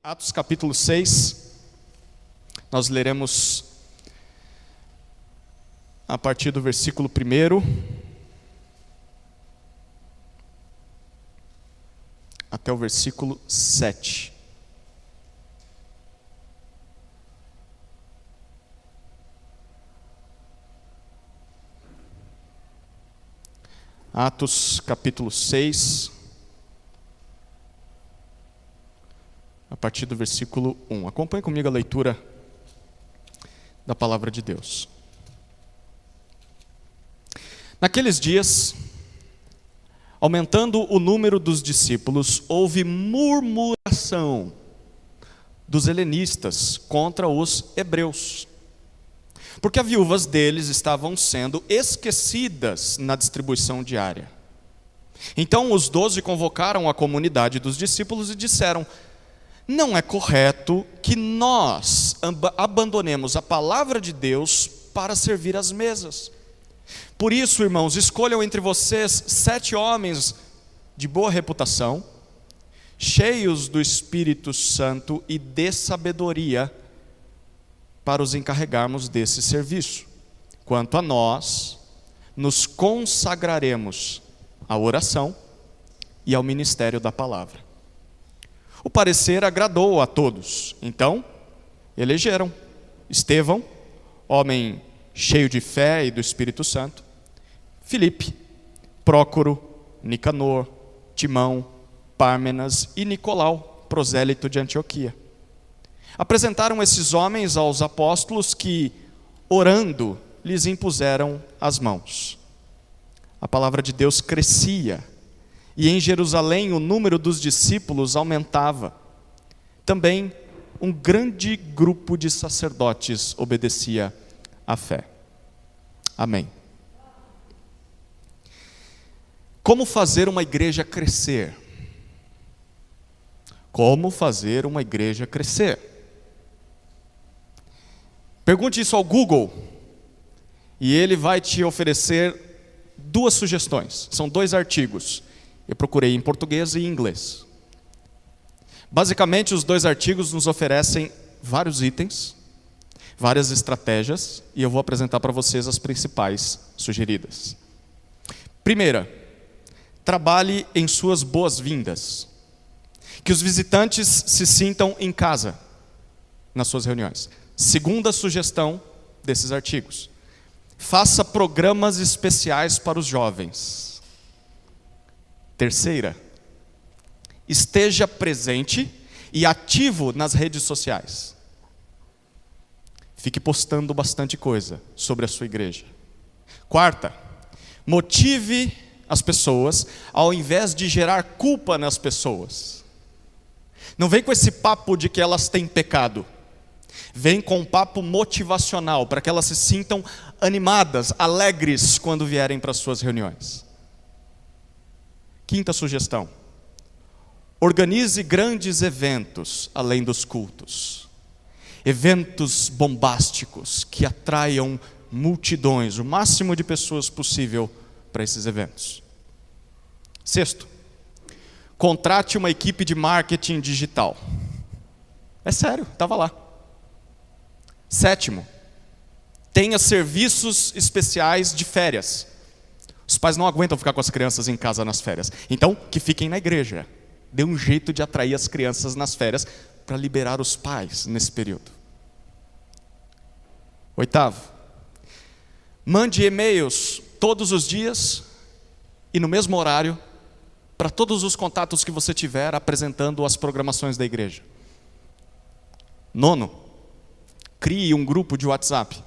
Atos capítulo 6, nós leremos a partir do versículo 1 até o versículo 7. Atos capítulo 6, a partir do versículo 1. Acompanhe comigo a leitura da palavra de Deus. Naqueles dias, aumentando o número dos discípulos, houve murmuração dos helenistas contra os hebreus, porque as viúvas deles estavam sendo esquecidas na distribuição diária. Então os 12 convocaram a comunidade dos discípulos e disseram: não é correto que nós abandonemos a palavra de Deus para servir às mesas. Por isso, irmãos, escolham entre vocês 7 homens de boa reputação, cheios do Espírito Santo e de sabedoria, para os encarregarmos desse serviço. Quanto a nós, nos consagraremos à oração e ao ministério da palavra. O parecer agradou a todos. Então, elegeram Estevão, homem cheio de fé e do Espírito Santo, Filipe, Prócoro, Nicanor, Timão, Pármenas e Nicolau, prosélito de Antioquia. Apresentaram esses homens aos apóstolos que, orando, lhes impuseram as mãos. A palavra de Deus crescia, e em Jerusalém o número dos discípulos aumentava. Também um grande grupo de sacerdotes obedecia à fé. Amém. Como fazer uma igreja crescer? Como fazer uma igreja crescer? Pergunte isso ao Google, e ele vai te oferecer 2 sugestões. São 2 artigos. Eu procurei em português e em inglês. Basicamente, os 2 artigos nos oferecem vários itens, várias estratégias, e eu vou apresentar para vocês as principais sugeridas. Primeira, trabalhe em suas boas-vindas. Que os visitantes se sintam em casa nas suas reuniões. Segunda sugestão desses artigos: faça programas especiais para os jovens. Terceira, esteja presente e ativo nas redes sociais. Fique postando bastante coisa sobre a sua igreja. Quarta, motive as pessoas ao invés de gerar culpa nas pessoas. Não vem com esse papo de que elas têm pecado. Vem com um papo motivacional para que elas se sintam animadas, alegres quando vierem para as suas reuniões. Quinta sugestão: organize grandes eventos além dos cultos. Eventos bombásticos que atraiam multidões, o máximo de pessoas possível para esses eventos. Sexto, contrate uma equipe de marketing digital. É sério, estava lá. Sétimo, tenha serviços especiais de férias. Os pais não aguentam ficar com as crianças em casa nas férias. Então, que fiquem na igreja. Dê um jeito de atrair as crianças nas férias para liberar os pais nesse período. Oitavo, mande e-mails todos os dias e no mesmo horário para todos os contatos que você tiver apresentando as programações da igreja. Nono, crie um grupo de WhatsApp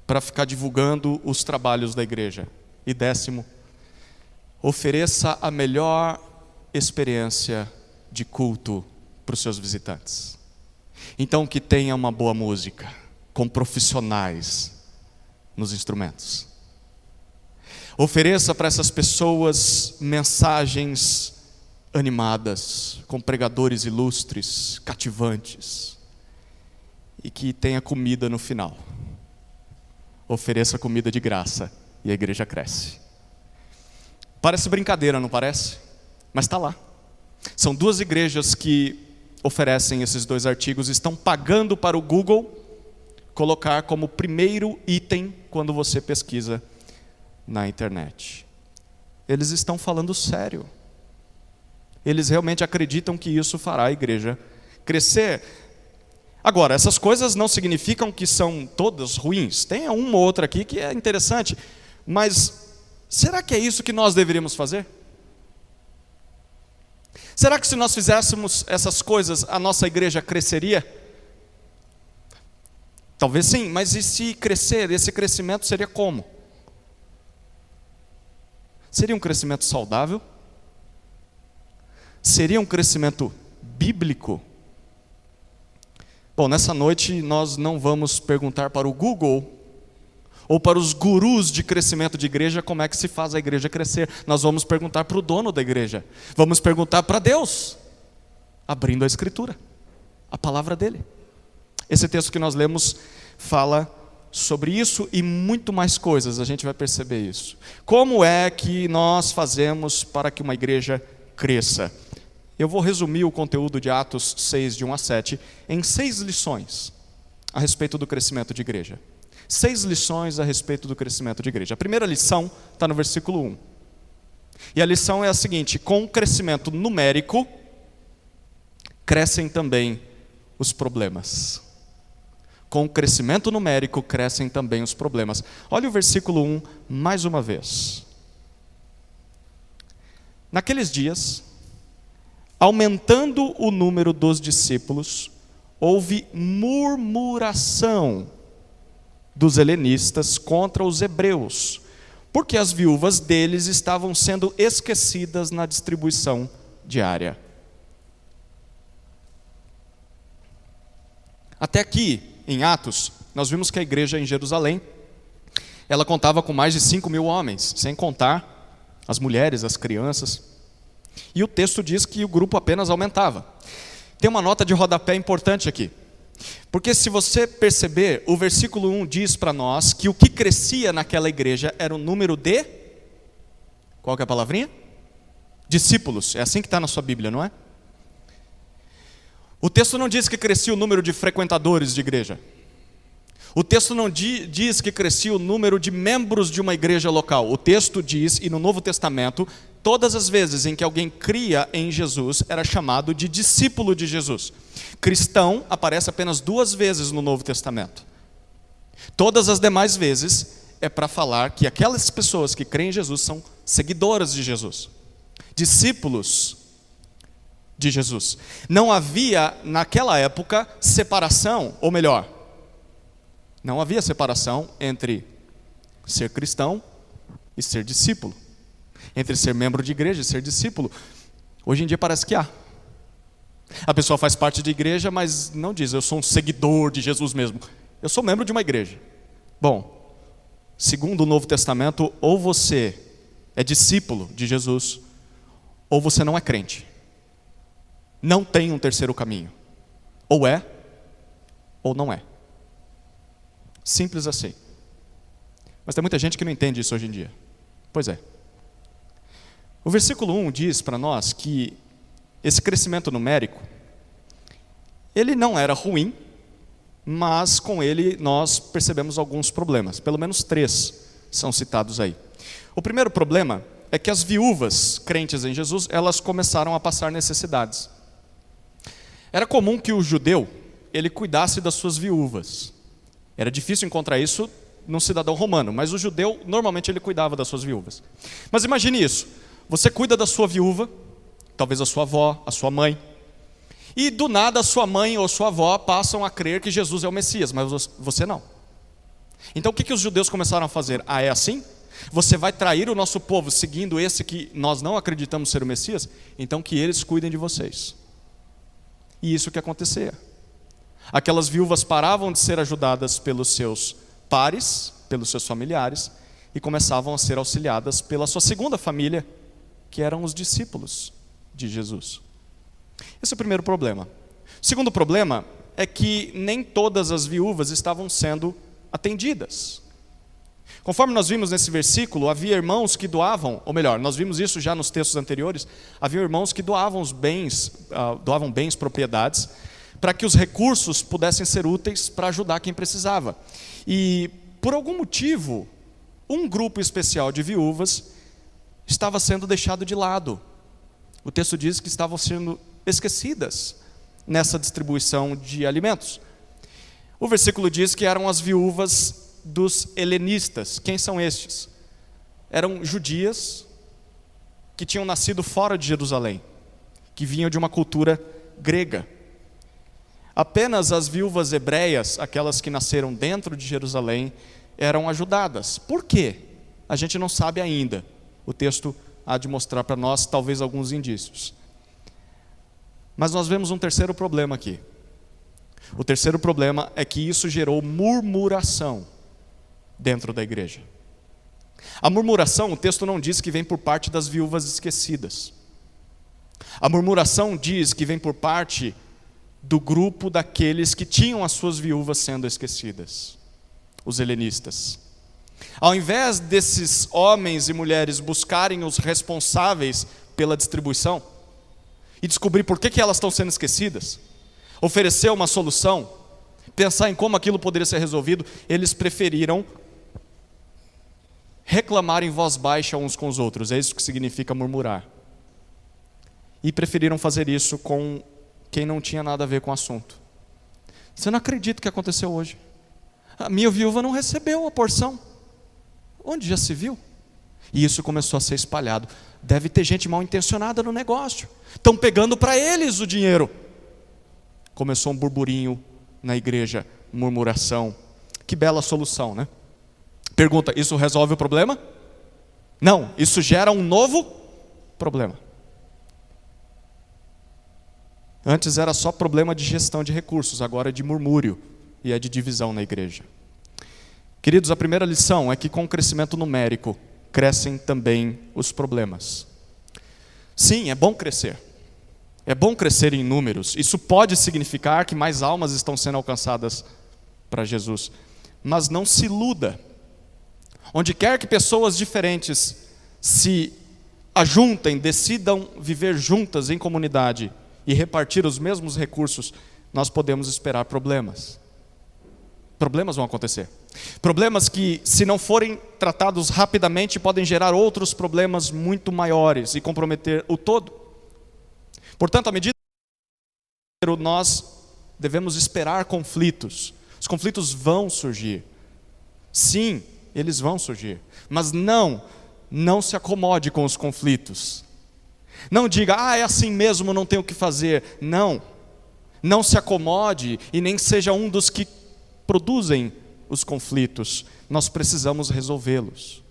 para ficar divulgando os trabalhos da igreja. E 10º, ofereça a melhor experiência de culto para os seus visitantes. Então, que tenha uma boa música, com profissionais nos instrumentos. Ofereça para essas pessoas mensagens animadas, com pregadores ilustres, cativantes, e que tenha comida no final. Ofereça comida de graça e a igreja cresce. Parece brincadeira, não parece? Mas está lá. São 2 igrejas que oferecem esses 2 artigos estão pagando para o Google colocar como primeiro item quando você pesquisa na internet. Eles estão falando sério. Eles realmente acreditam que isso fará a igreja crescer. Agora, essas coisas não significam que são todas ruins. Tem uma ou outra aqui que é interessante, mas será que é isso que nós deveríamos fazer? Será que se nós fizéssemos essas coisas, a nossa igreja cresceria? Talvez sim, mas e se crescer? Esse crescimento seria como? Seria um crescimento saudável? Seria um crescimento bíblico? Bom, nessa noite nós não vamos perguntar para o Google ou para os gurus de crescimento de igreja como é que se faz a igreja crescer. Nós vamos perguntar para o dono da igreja. Vamos perguntar para Deus, abrindo a Escritura, a palavra dele. Esse texto que nós lemos fala sobre isso e muito mais coisas, a gente vai perceber isso. Como é que nós fazemos para que uma igreja cresça? Eu vou resumir o conteúdo de Atos 6, de 1 a 7, em 6 lições a respeito do crescimento de igreja. 6 lições a respeito do crescimento de igreja. A primeira lição está no versículo 1. E a lição é a seguinte: com o crescimento numérico, crescem também os problemas. Com o crescimento numérico, crescem também os problemas. Olha o versículo 1 mais uma vez. Naqueles dias, aumentando o número dos discípulos, houve murmuração dos helenistas contra os hebreus, porque as viúvas deles estavam sendo esquecidas na distribuição diária. Até aqui, em Atos, nós vimos que a igreja em Jerusalém, ela contava com mais de 5.000 homens, sem contar as mulheres, as crianças. E o texto diz que o grupo apenas aumentava. Tem uma nota de rodapé importante aqui. Porque se você perceber, o versículo 1 diz para nós que o que crescia naquela igreja era o número de... Qual que é a palavrinha? Discípulos. É assim que está na sua Bíblia, não é? O texto não diz que crescia o número de frequentadores de igreja. O texto não diz que crescia o número de membros de uma igreja local. O texto diz, e no Novo Testamento, todas as vezes em que alguém cria em Jesus, era chamado de discípulo de Jesus. Cristão aparece apenas 2 vezes no Novo Testamento. Todas as demais vezes é para falar que aquelas pessoas que creem em Jesus são seguidoras de Jesus, discípulos de Jesus. Não havia naquela época separação, ou melhor, não havia separação entre ser cristão e ser discípulo, entre ser membro de igreja e ser discípulo. Hoje em dia parece que há. A pessoa faz parte de igreja, mas não diz, eu sou um seguidor de Jesus mesmo. Eu sou membro de uma igreja. Bom, segundo o Novo Testamento, ou você é discípulo de Jesus, ou você não é crente. Não tem um terceiro caminho. Ou é, ou não é. Simples assim. Mas tem muita gente que não entende isso hoje em dia. Pois é. O versículo 1 diz para nós que esse crescimento numérico, ele não era ruim, mas com ele nós percebemos alguns problemas. Pelo menos 3 são citados aí. O primeiro problema é que as viúvas crentes em Jesus, elas começaram a passar necessidades. Era comum que o judeu, ele cuidasse das suas viúvas. Era difícil encontrar isso num cidadão romano, mas o judeu, normalmente, ele cuidava das suas viúvas. Mas imagine isso, você cuida da sua viúva, talvez a sua avó, a sua mãe, e do nada a sua mãe ou sua avó passam a crer que Jesus é o Messias, mas você não. Então o que os judeus começaram a fazer? Ah, é assim? Você vai trair o nosso povo seguindo esse que nós não acreditamos ser o Messias? Então que eles cuidem de vocês. E isso que acontecia. Aquelas viúvas paravam de ser ajudadas pelos seus pares, pelos seus familiares, e começavam a ser auxiliadas pela sua segunda família, que eram os discípulos de Jesus. Esse é o primeiro problema. O segundo problema é que nem todas as viúvas estavam sendo atendidas. Conforme nós vimos nesse versículo, havia irmãos que doavam, ou melhor, nós vimos isso já nos textos anteriores, havia irmãos que doavam os bens, propriedades, para que os recursos pudessem ser úteis para ajudar quem precisava. E, por algum motivo, um grupo especial de viúvas estava sendo deixado de lado. O texto diz que estavam sendo esquecidas nessa distribuição de alimentos. O versículo diz que eram as viúvas dos helenistas. Quem são estes? Eram judias que tinham nascido fora de Jerusalém, que vinham de uma cultura grega. Apenas as viúvas hebreias, aquelas que nasceram dentro de Jerusalém, eram ajudadas. Por quê? A gente não sabe ainda. O texto há de mostrar para nós talvez alguns indícios. Mas nós vemos um terceiro problema aqui. O terceiro problema é que isso gerou murmuração dentro da igreja. A murmuração, o texto não diz que vem por parte das viúvas esquecidas. A murmuração diz que vem por parte do grupo daqueles que tinham as suas viúvas sendo esquecidas, os helenistas. Ao invés desses homens e mulheres buscarem os responsáveis pela distribuição e descobrir por que elas estão sendo esquecidas, oferecer uma solução, pensar em como aquilo poderia ser resolvido, eles preferiram reclamar em voz baixa uns com os outros. É isso que significa murmurar. E preferiram fazer isso com quem não tinha nada a ver com o assunto. Você não acredita o que aconteceu hoje? A minha viúva não recebeu a porção. Onde já se viu? E isso começou a ser espalhado. Deve ter gente mal intencionada no negócio. Estão pegando para eles o dinheiro. Começou um burburinho na igreja, murmuração. Que bela solução, né? Pergunta, isso resolve o problema? Não, isso gera um novo problema. Antes era só problema de gestão de recursos, agora é de murmúrio e é de divisão na igreja. Queridos, a primeira lição é que com o crescimento numérico crescem também os problemas. Sim, é bom crescer. É bom crescer em números. Isso pode significar que mais almas estão sendo alcançadas para Jesus. Mas não se iluda. Onde quer que pessoas diferentes se ajuntem, decidam viver juntas em comunidade e repartir os mesmos recursos, nós podemos esperar problemas. Problemas vão acontecer. Problemas que, se não forem tratados rapidamente, podem gerar outros problemas muito maiores e comprometer o todo. Portanto, à medida que nós devemos esperar conflitos, os conflitos vão surgir. Sim, eles vão surgir. Mas não se acomode com os conflitos. Não diga, é assim mesmo, não tenho o que fazer. Não se acomode e nem seja um dos que produzem os conflitos. Nós precisamos resolvê-los.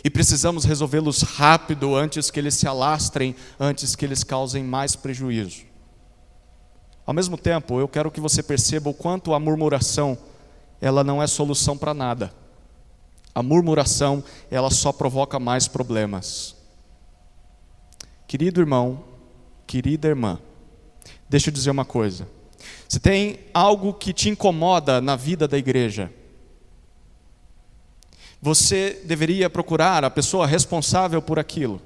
E precisamos resolvê-los rápido, antes que eles se alastrem, antes que eles causem mais prejuízo. Ao mesmo tempo, eu quero que você perceba o quanto a murmuração, ela não é solução para nada. A murmuração, ela só provoca mais problemas. Querido irmão, querida irmã, deixa eu dizer uma coisa. Se tem algo que te incomoda na vida da igreja, você deveria procurar a pessoa responsável por aquilo.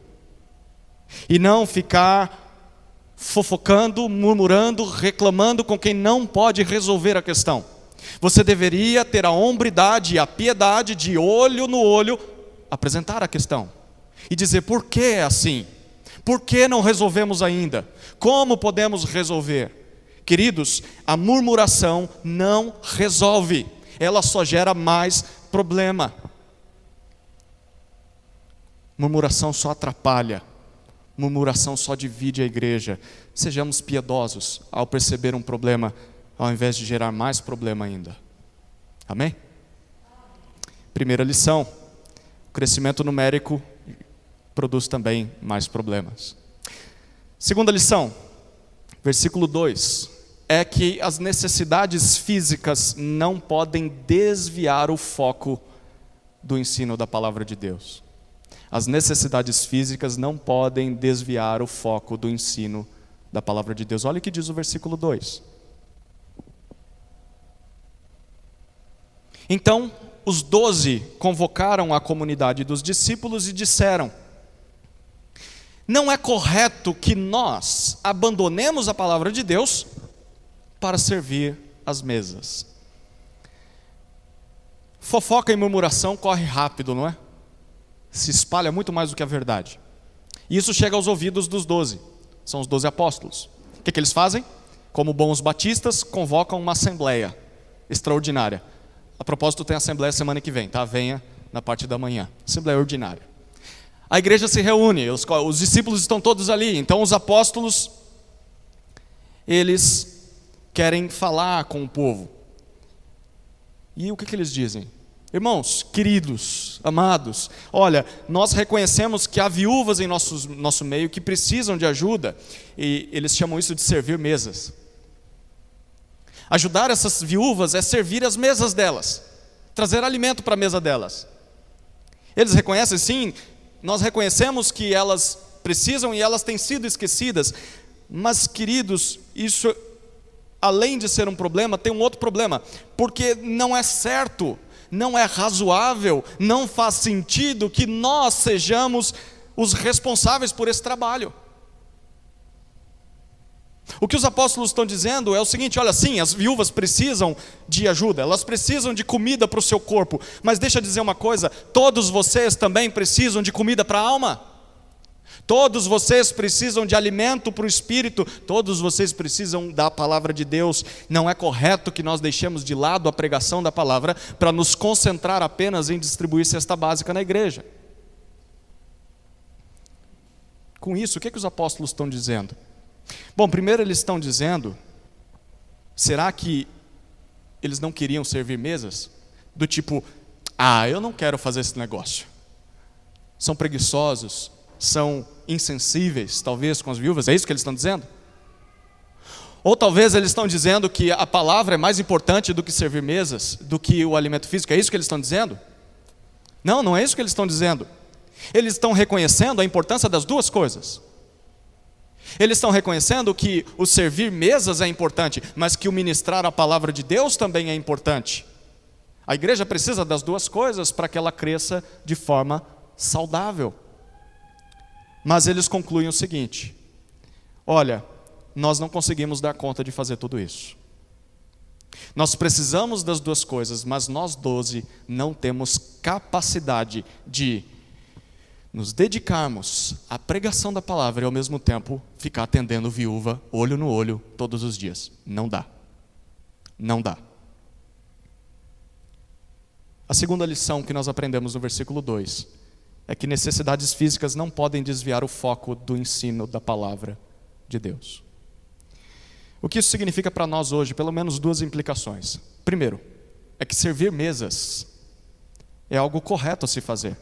E não ficar fofocando, murmurando, reclamando com quem não pode resolver a questão. Você deveria ter a hombridade e a piedade de olho no olho apresentar a questão. E dizer, por que é assim? Por que não resolvemos ainda? Como podemos resolver? Queridos, a murmuração não resolve. Ela só gera mais problema. Murmuração só atrapalha. Murmuração só divide a igreja. Sejamos piedosos ao perceber um problema, ao invés de gerar mais problema ainda. Amém? Primeira lição: o crescimento numérico produz também mais problemas. Segunda lição, versículo 2, é que as necessidades físicas não podem desviar o foco do ensino da palavra de Deus. As necessidades físicas não podem desviar o foco do ensino da palavra de Deus. Olha o que diz o versículo 2. Então, os 12 convocaram a comunidade dos discípulos e disseram: não é correto que nós abandonemos a palavra de Deus para servir as mesas. Fofoca e murmuração corre rápido, não é? Se espalha muito mais do que a verdade. E isso chega aos ouvidos dos 12, são os 12 apóstolos. O que eles fazem? Como bons batistas, convocam uma assembleia extraordinária. A propósito, tem assembleia semana que vem, tá? Venha na parte da manhã, assembleia ordinária. A igreja se reúne, os discípulos estão todos ali, então os apóstolos, eles querem falar com o povo. E o que eles dizem? Irmãos, queridos, amados, olha, nós reconhecemos que há viúvas em nosso meio que precisam de ajuda, e eles chamam isso de servir mesas. Ajudar essas viúvas é servir as mesas delas, trazer alimento para a mesa delas. Eles reconhecem, sim, nós reconhecemos que elas precisam e elas têm sido esquecidas, mas, queridos, isso, além de ser um problema, tem um outro problema, porque não é certo, não é razoável, não faz sentido que nós sejamos os responsáveis por esse trabalho. O que os apóstolos estão dizendo é o seguinte: olha, sim, as viúvas precisam de ajuda, elas precisam de comida para o seu corpo, mas deixa eu dizer uma coisa, todos vocês também precisam de comida para a alma, todos vocês precisam de alimento para o espírito, todos vocês precisam da palavra de Deus. Não é correto que nós deixemos de lado a pregação da palavra para nos concentrar apenas em distribuir cesta básica na igreja. Com isso, o que os apóstolos estão dizendo? Bom, primeiro eles estão dizendo, será que eles não queriam servir mesas? Do tipo, eu não quero fazer esse negócio. São preguiçosos, são insensíveis, talvez, com as viúvas, é isso que eles estão dizendo? Ou talvez eles estão dizendo que a palavra é mais importante do que servir mesas, do que o alimento físico, é isso que eles estão dizendo? Não, não é isso que eles estão dizendo. Eles estão reconhecendo a importância das duas coisas. Eles estão reconhecendo que o servir mesas é importante, mas que o ministrar a palavra de Deus também é importante. A igreja precisa das duas coisas para que ela cresça de forma saudável. Mas eles concluem o seguinte: olha, nós não conseguimos dar conta de fazer tudo isso. Nós precisamos das duas coisas, mas nós 12 não temos capacidade de nos dedicarmos à pregação da palavra e ao mesmo tempo ficar atendendo viúva, olho no olho, todos os dias. Não dá. Não dá. A segunda lição que nós aprendemos no versículo 2 é que necessidades físicas não podem desviar o foco do ensino da palavra de Deus. O que isso significa para nós hoje? Pelo menos duas implicações. Primeiro, é que servir mesas é algo correto a se fazer.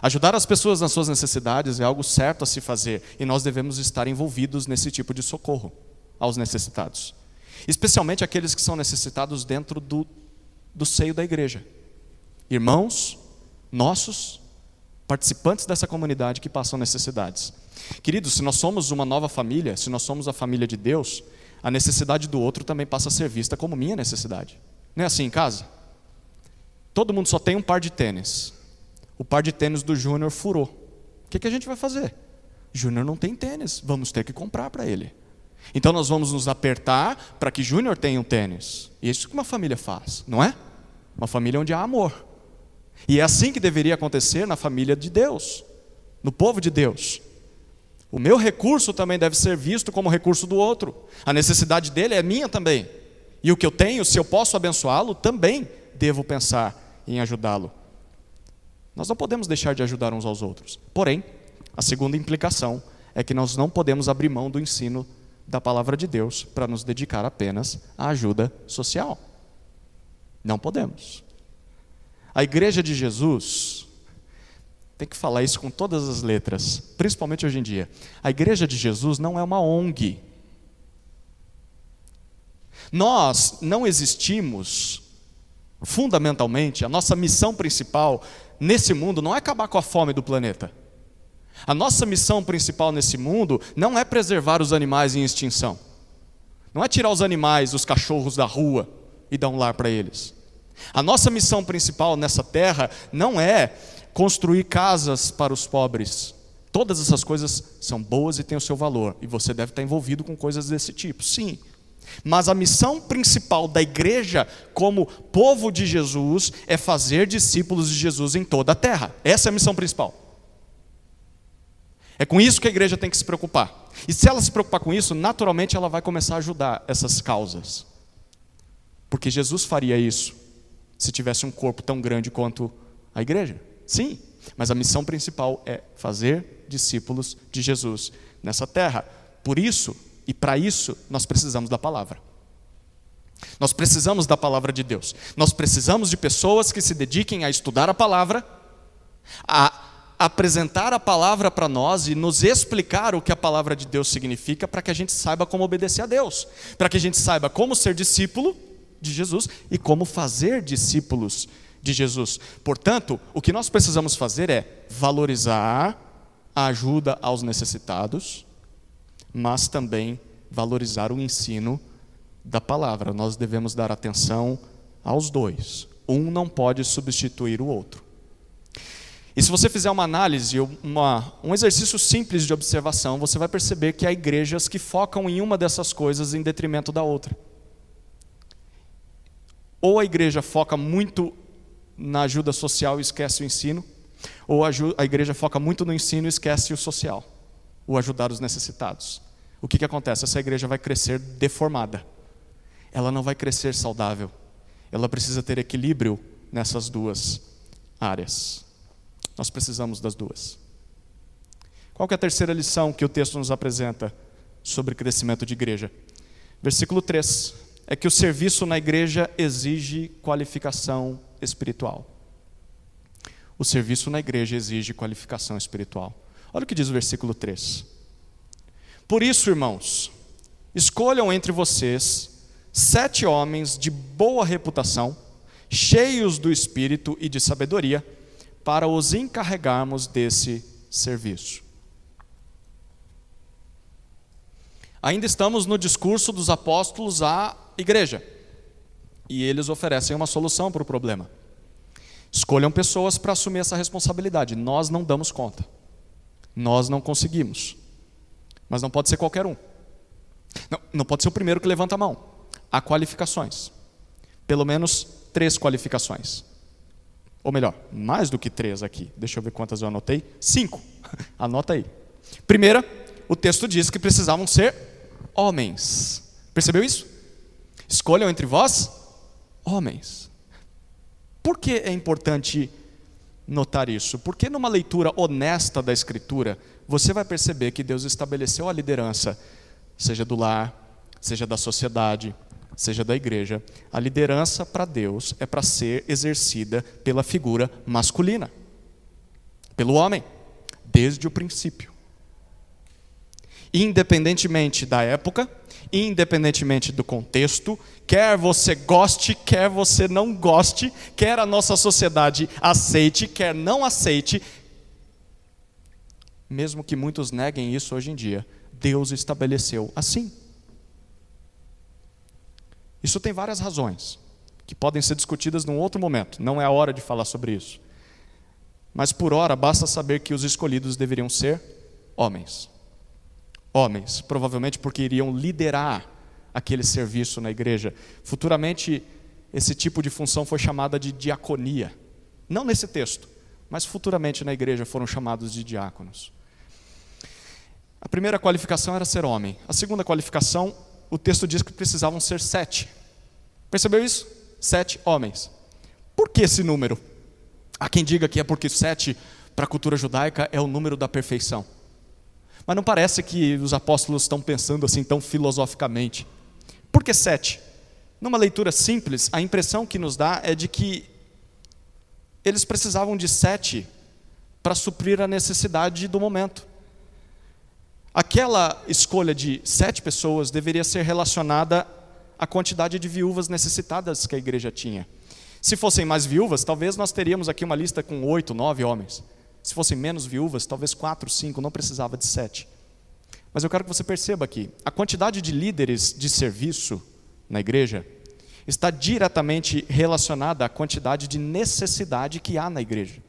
Ajudar as pessoas nas suas necessidades é algo certo a se fazer, e nós devemos estar envolvidos nesse tipo de socorro aos necessitados, especialmente aqueles que são necessitados dentro do seio da igreja, irmãos nossos, participantes dessa comunidade que passam necessidades. Queridos, se nós somos uma nova família, se nós somos a família de Deus, a necessidade do outro também passa a ser vista como minha necessidade. Não é assim em casa? Todo mundo só tem um par de tênis. O par de tênis do Júnior furou. O que a gente vai fazer? Júnior não tem tênis, vamos ter que comprar para ele. Então nós vamos nos apertar para que Júnior tenha um tênis. E é isso que uma família faz, não é? Uma família onde há amor. E é assim que deveria acontecer na família de Deus, no povo de Deus. O meu recurso também deve ser visto como recurso do outro. A necessidade dele é minha também. E o que eu tenho, se eu posso abençoá-lo, também devo pensar em ajudá-lo. Nós não podemos deixar de ajudar uns aos outros. Porém, a segunda implicação é que nós não podemos abrir mão do ensino da palavra de Deus para nos dedicar apenas à ajuda social. Não podemos. A igreja de Jesus, tem que falar isso com todas as letras, principalmente hoje em dia. A igreja de Jesus não é uma ONG. Nós não existimos, fundamentalmente, a nossa missão principal nesse mundo não é acabar com a fome do planeta. A nossa missão principal nesse mundo não é preservar os animais em extinção. Não é tirar os animais, os cachorros da rua e dar um lar para eles. A nossa missão principal nessa terra não é construir casas para os pobres. Todas essas coisas são boas e têm o seu valor, e você deve estar envolvido com coisas desse tipo, sim. Mas a missão principal da igreja, como povo de Jesus, é fazer discípulos de Jesus em toda a terra. Essa é a missão principal. É com isso que a igreja tem que se preocupar. E se ela se preocupar com isso, naturalmente ela vai começar a ajudar essas causas. Porque Jesus faria isso se tivesse um corpo tão grande quanto a igreja. Sim, mas a missão principal é fazer discípulos de Jesus nessa terra. Por isso, e para isso, nós precisamos da palavra. Nós precisamos da palavra de Deus. Nós precisamos de pessoas que se dediquem a estudar a palavra, a apresentar a palavra para nós e nos explicar o que a palavra de Deus significa, para que a gente saiba como obedecer a Deus, para que a gente saiba como ser discípulo de Jesus e como fazer discípulos de Jesus. Portanto, o que nós precisamos fazer é valorizar a ajuda aos necessitados, mas também valorizar o ensino da palavra. Nós devemos dar atenção aos dois. Um não pode substituir o outro. E se você fizer uma análise, um exercício simples de observação, você vai perceber que há igrejas que focam em uma dessas coisas em detrimento da outra. Ou a igreja foca muito na ajuda social e esquece o ensino, ou a igreja foca muito no ensino e esquece o social, o ajudar os necessitados. O que acontece? Essa igreja vai crescer deformada. Ela não vai crescer saudável. Ela precisa ter equilíbrio nessas duas áreas. Nós precisamos das duas. Qual que é a terceira lição que o texto nos apresenta sobre crescimento de igreja? Versículo 3. É que o serviço na igreja exige qualificação espiritual. O serviço na igreja exige qualificação espiritual. Olha o que diz o versículo 3. Por isso, irmãos, escolham entre vocês 7 homens de boa reputação, cheios do Espírito e de sabedoria, para os encarregarmos desse serviço. Ainda estamos no discurso dos apóstolos à igreja, e eles oferecem uma solução para o problema. Escolham pessoas para assumir essa responsabilidade. Nós não damos conta. Nós não conseguimos. Mas não pode ser qualquer um. Não pode ser o primeiro que levanta a mão. Há qualificações. Pelo menos 3 qualificações. Ou melhor, mais do que 3 aqui. Deixa eu ver quantas eu anotei. 5. Anota aí. Primeira, o texto diz que precisavam ser homens. Percebeu isso? Escolham entre vós homens. Por que é importante notar isso? Porque numa leitura honesta da Escritura, você vai perceber que Deus estabeleceu a liderança, seja do lar, seja da sociedade, seja da igreja. A liderança para Deus é para ser exercida pela figura masculina, pelo homem, desde o princípio. Independentemente da época, independentemente do contexto, quer você goste, quer você não goste, quer a nossa sociedade aceite, quer não aceite, mesmo que muitos neguem isso hoje em dia, Deus estabeleceu assim. Isso tem várias razões, que podem ser discutidas num outro momento, não é a hora de falar sobre isso. Mas por ora, basta saber que os escolhidos deveriam ser homens. Homens, provavelmente porque iriam liderar aquele serviço na igreja. Futuramente, esse tipo de função foi chamada de diaconia. Não nesse texto, mas futuramente na igreja foram chamados de diáconos. A primeira qualificação era ser homem. A segunda qualificação, o texto diz que precisavam ser 7. Percebeu isso? 7 homens. Por que esse número? Há quem diga que é porque 7, para a cultura judaica, é o número da perfeição. Mas não parece que os apóstolos estão pensando assim tão filosoficamente. Por que 7? Numa leitura simples, a impressão que nos dá é de que eles precisavam de 7 para suprir a necessidade do momento. Aquela escolha de 7 pessoas deveria ser relacionada à quantidade de viúvas necessitadas que a igreja tinha. Se fossem mais viúvas, talvez nós teríamos aqui uma lista com 8, 9 homens. Se fossem menos viúvas, talvez 4, 5, não precisava de 7. Mas eu quero que você perceba aqui, a quantidade de líderes de serviço na igreja está diretamente relacionada à quantidade de necessidade que há na igreja.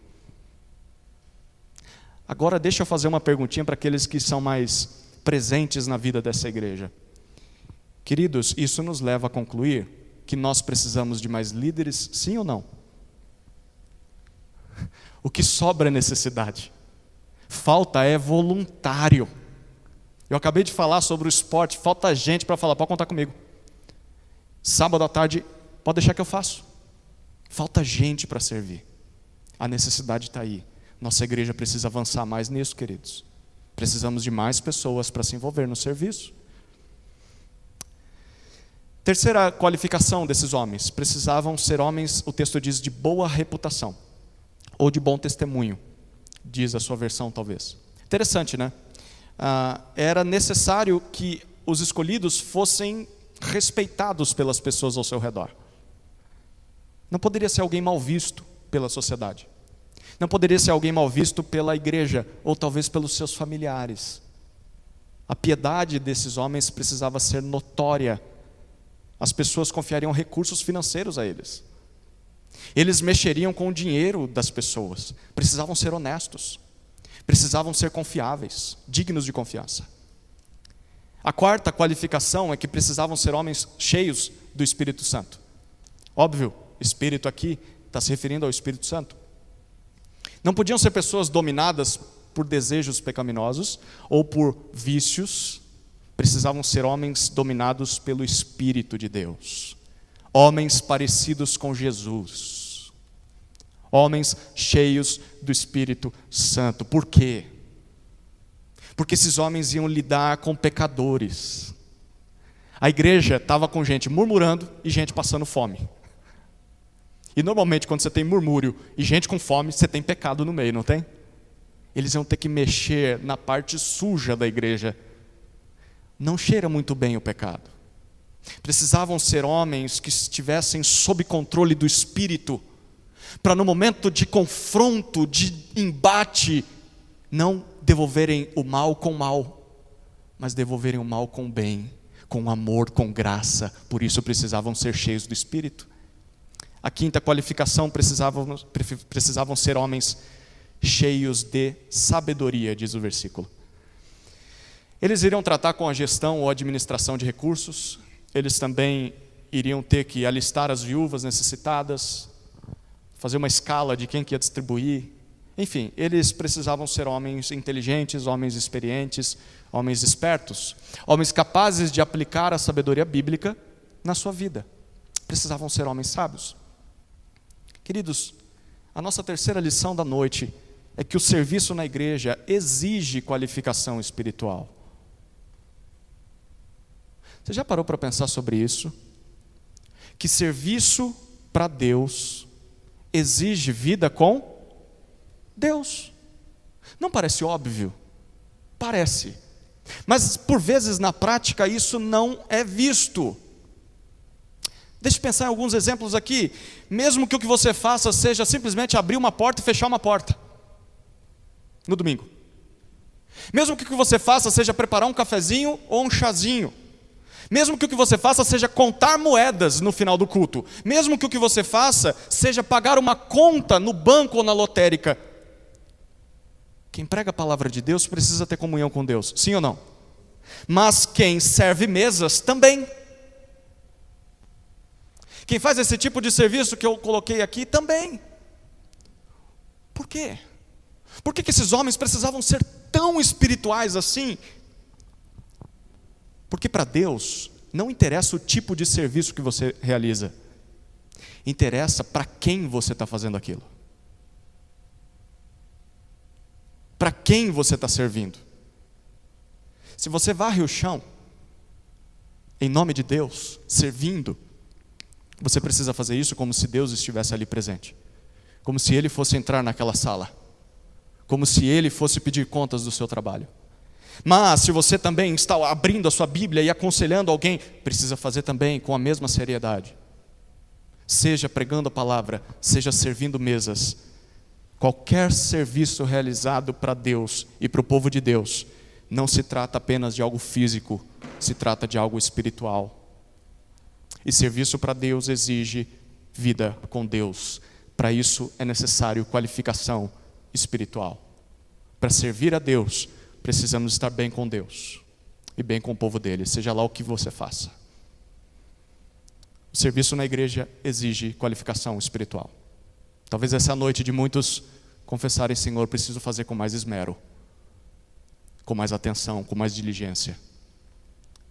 Agora deixa eu fazer uma perguntinha para aqueles que são mais presentes na vida dessa igreja. Queridos, isso nos leva a concluir que nós precisamos de mais líderes, sim ou não? O que sobra é necessidade. Falta é voluntário. Eu acabei de falar sobre o esporte, falta gente para falar, pode contar comigo. Sábado à tarde, pode deixar que eu faço. Falta gente para servir. A necessidade está aí. Nossa igreja precisa avançar mais nisso, queridos. Precisamos de mais pessoas para se envolver no serviço. Terceira qualificação desses homens: precisavam ser homens, o texto diz, de boa reputação, ou de bom testemunho, diz a sua versão talvez. Interessante, né? Era necessário que os escolhidos fossem respeitados pelas pessoas ao seu redor. Não poderia ser alguém mal visto pela sociedade. Não poderia ser alguém mal visto pela igreja, ou talvez pelos seus familiares. A piedade desses homens precisava ser notória. As pessoas confiariam recursos financeiros a eles. Eles mexeriam com o dinheiro das pessoas. Precisavam ser honestos. Precisavam ser confiáveis, dignos de confiança. A quarta qualificação é que precisavam ser homens cheios do Espírito Santo. Óbvio, Espírito aqui está se referindo ao Espírito Santo. Não podiam ser pessoas dominadas por desejos pecaminosos ou por vícios. Precisavam ser homens dominados pelo Espírito de Deus. Homens parecidos com Jesus. Homens cheios do Espírito Santo. Por quê? Porque esses homens iam lidar com pecadores. A igreja estava com gente murmurando e gente passando fome. E normalmente quando você tem murmúrio e gente com fome, você tem pecado no meio, não tem? Eles iam ter que mexer na parte suja da igreja. Não cheira muito bem o pecado. Precisavam ser homens que estivessem sob controle do Espírito, para no momento de confronto, de embate, não devolverem o mal com mal, mas devolverem o mal com bem, com amor, com graça. Por isso precisavam ser cheios do Espírito. A quinta qualificação: precisavam ser homens cheios de sabedoria, diz o versículo. Eles iriam tratar com a gestão ou administração de recursos. Eles também iriam ter que alistar as viúvas necessitadas, fazer uma escala de quem que ia distribuir. Enfim, eles precisavam ser homens inteligentes, homens experientes, homens espertos, homens capazes de aplicar a sabedoria bíblica na sua vida. Precisavam ser homens sábios. Queridos, a nossa terceira lição da noite é que o serviço na igreja exige qualificação espiritual. Você já parou para pensar sobre isso? Que serviço para Deus exige vida com Deus. Não parece óbvio? Parece. Mas por vezes na prática isso não é visto. Deixa eu pensar em alguns exemplos aqui. Mesmo que o que você faça seja simplesmente abrir uma porta e fechar uma porta no domingo. Mesmo que o que você faça seja preparar um cafezinho ou um chazinho. Mesmo que o que você faça seja contar moedas no final do culto. Mesmo que o que você faça seja pagar uma conta no banco ou na lotérica. Quem prega a palavra de Deus precisa ter comunhão com Deus, sim ou não? Mas quem serve mesas também. Quem faz esse tipo de serviço que eu coloquei aqui também. Por quê? Por que esses homens precisavam ser tão espirituais assim? Porque para Deus não interessa o tipo de serviço que você realiza. Interessa para quem você está fazendo aquilo. Para quem você está servindo. Se você varre o chão, em nome de Deus, servindo, você precisa fazer isso como se Deus estivesse ali presente. Como se Ele fosse entrar naquela sala. Como se Ele fosse pedir contas do seu trabalho. Mas se você também está abrindo a sua Bíblia e aconselhando alguém, precisa fazer também com a mesma seriedade. Seja pregando a palavra, seja servindo mesas. Qualquer serviço realizado para Deus e para o povo de Deus, não se trata apenas de algo físico, se trata de algo espiritual. E serviço para Deus exige vida com Deus. Para isso é necessário qualificação espiritual. Para servir a Deus, precisamos estar bem com Deus e bem com o povo dele, seja lá o que você faça. O serviço na igreja exige qualificação espiritual. Talvez essa é a noite de muitos confessarem: Senhor, preciso fazer com mais esmero, com mais atenção, com mais diligência.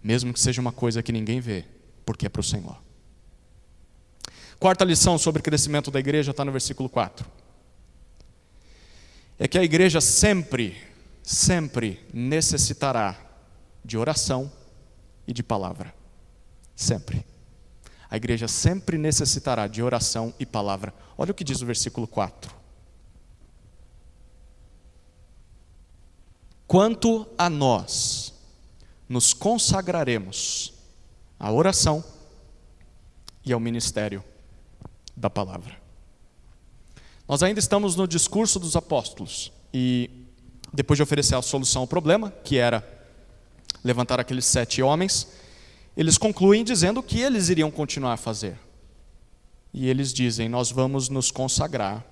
Mesmo que seja uma coisa que ninguém vê, porque é para o Senhor. Quarta lição sobre o crescimento da igreja está no versículo 4. É que a igreja sempre necessitará de oração e de palavra. Sempre. A igreja sempre necessitará de oração e palavra. Olha o que diz o versículo 4. Quanto a nós, nos consagraremos à oração e ao ministério da palavra. Nós ainda estamos no discurso dos apóstolos, e depois de oferecer a solução ao problema, que era levantar aqueles 7 homens, eles concluem dizendo que eles iriam continuar a fazer. E eles dizem: nós vamos nos consagrar,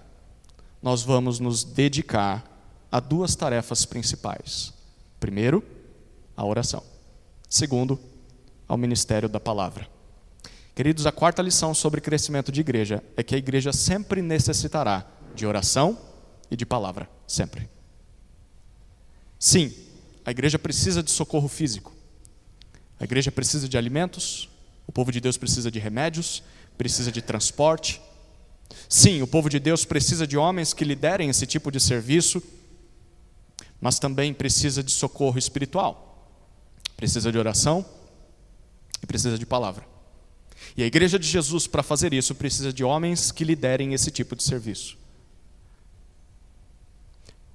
nós vamos nos dedicar a 2 tarefas principais. Primeiro, a oração. Segundo, ao ministério da palavra. Queridos, a quarta lição sobre crescimento de igreja é que a igreja sempre necessitará de oração e de palavra. Sempre. Sim, a igreja precisa de socorro físico. A igreja precisa de alimentos. O povo de Deus precisa de remédios, precisa de transporte. Sim, o povo de Deus precisa de homens que liderem esse tipo de serviço, mas também precisa de socorro espiritual. Precisa de oração e precisa de palavra. E a igreja de Jesus, para fazer isso, precisa de homens que liderem esse tipo de serviço.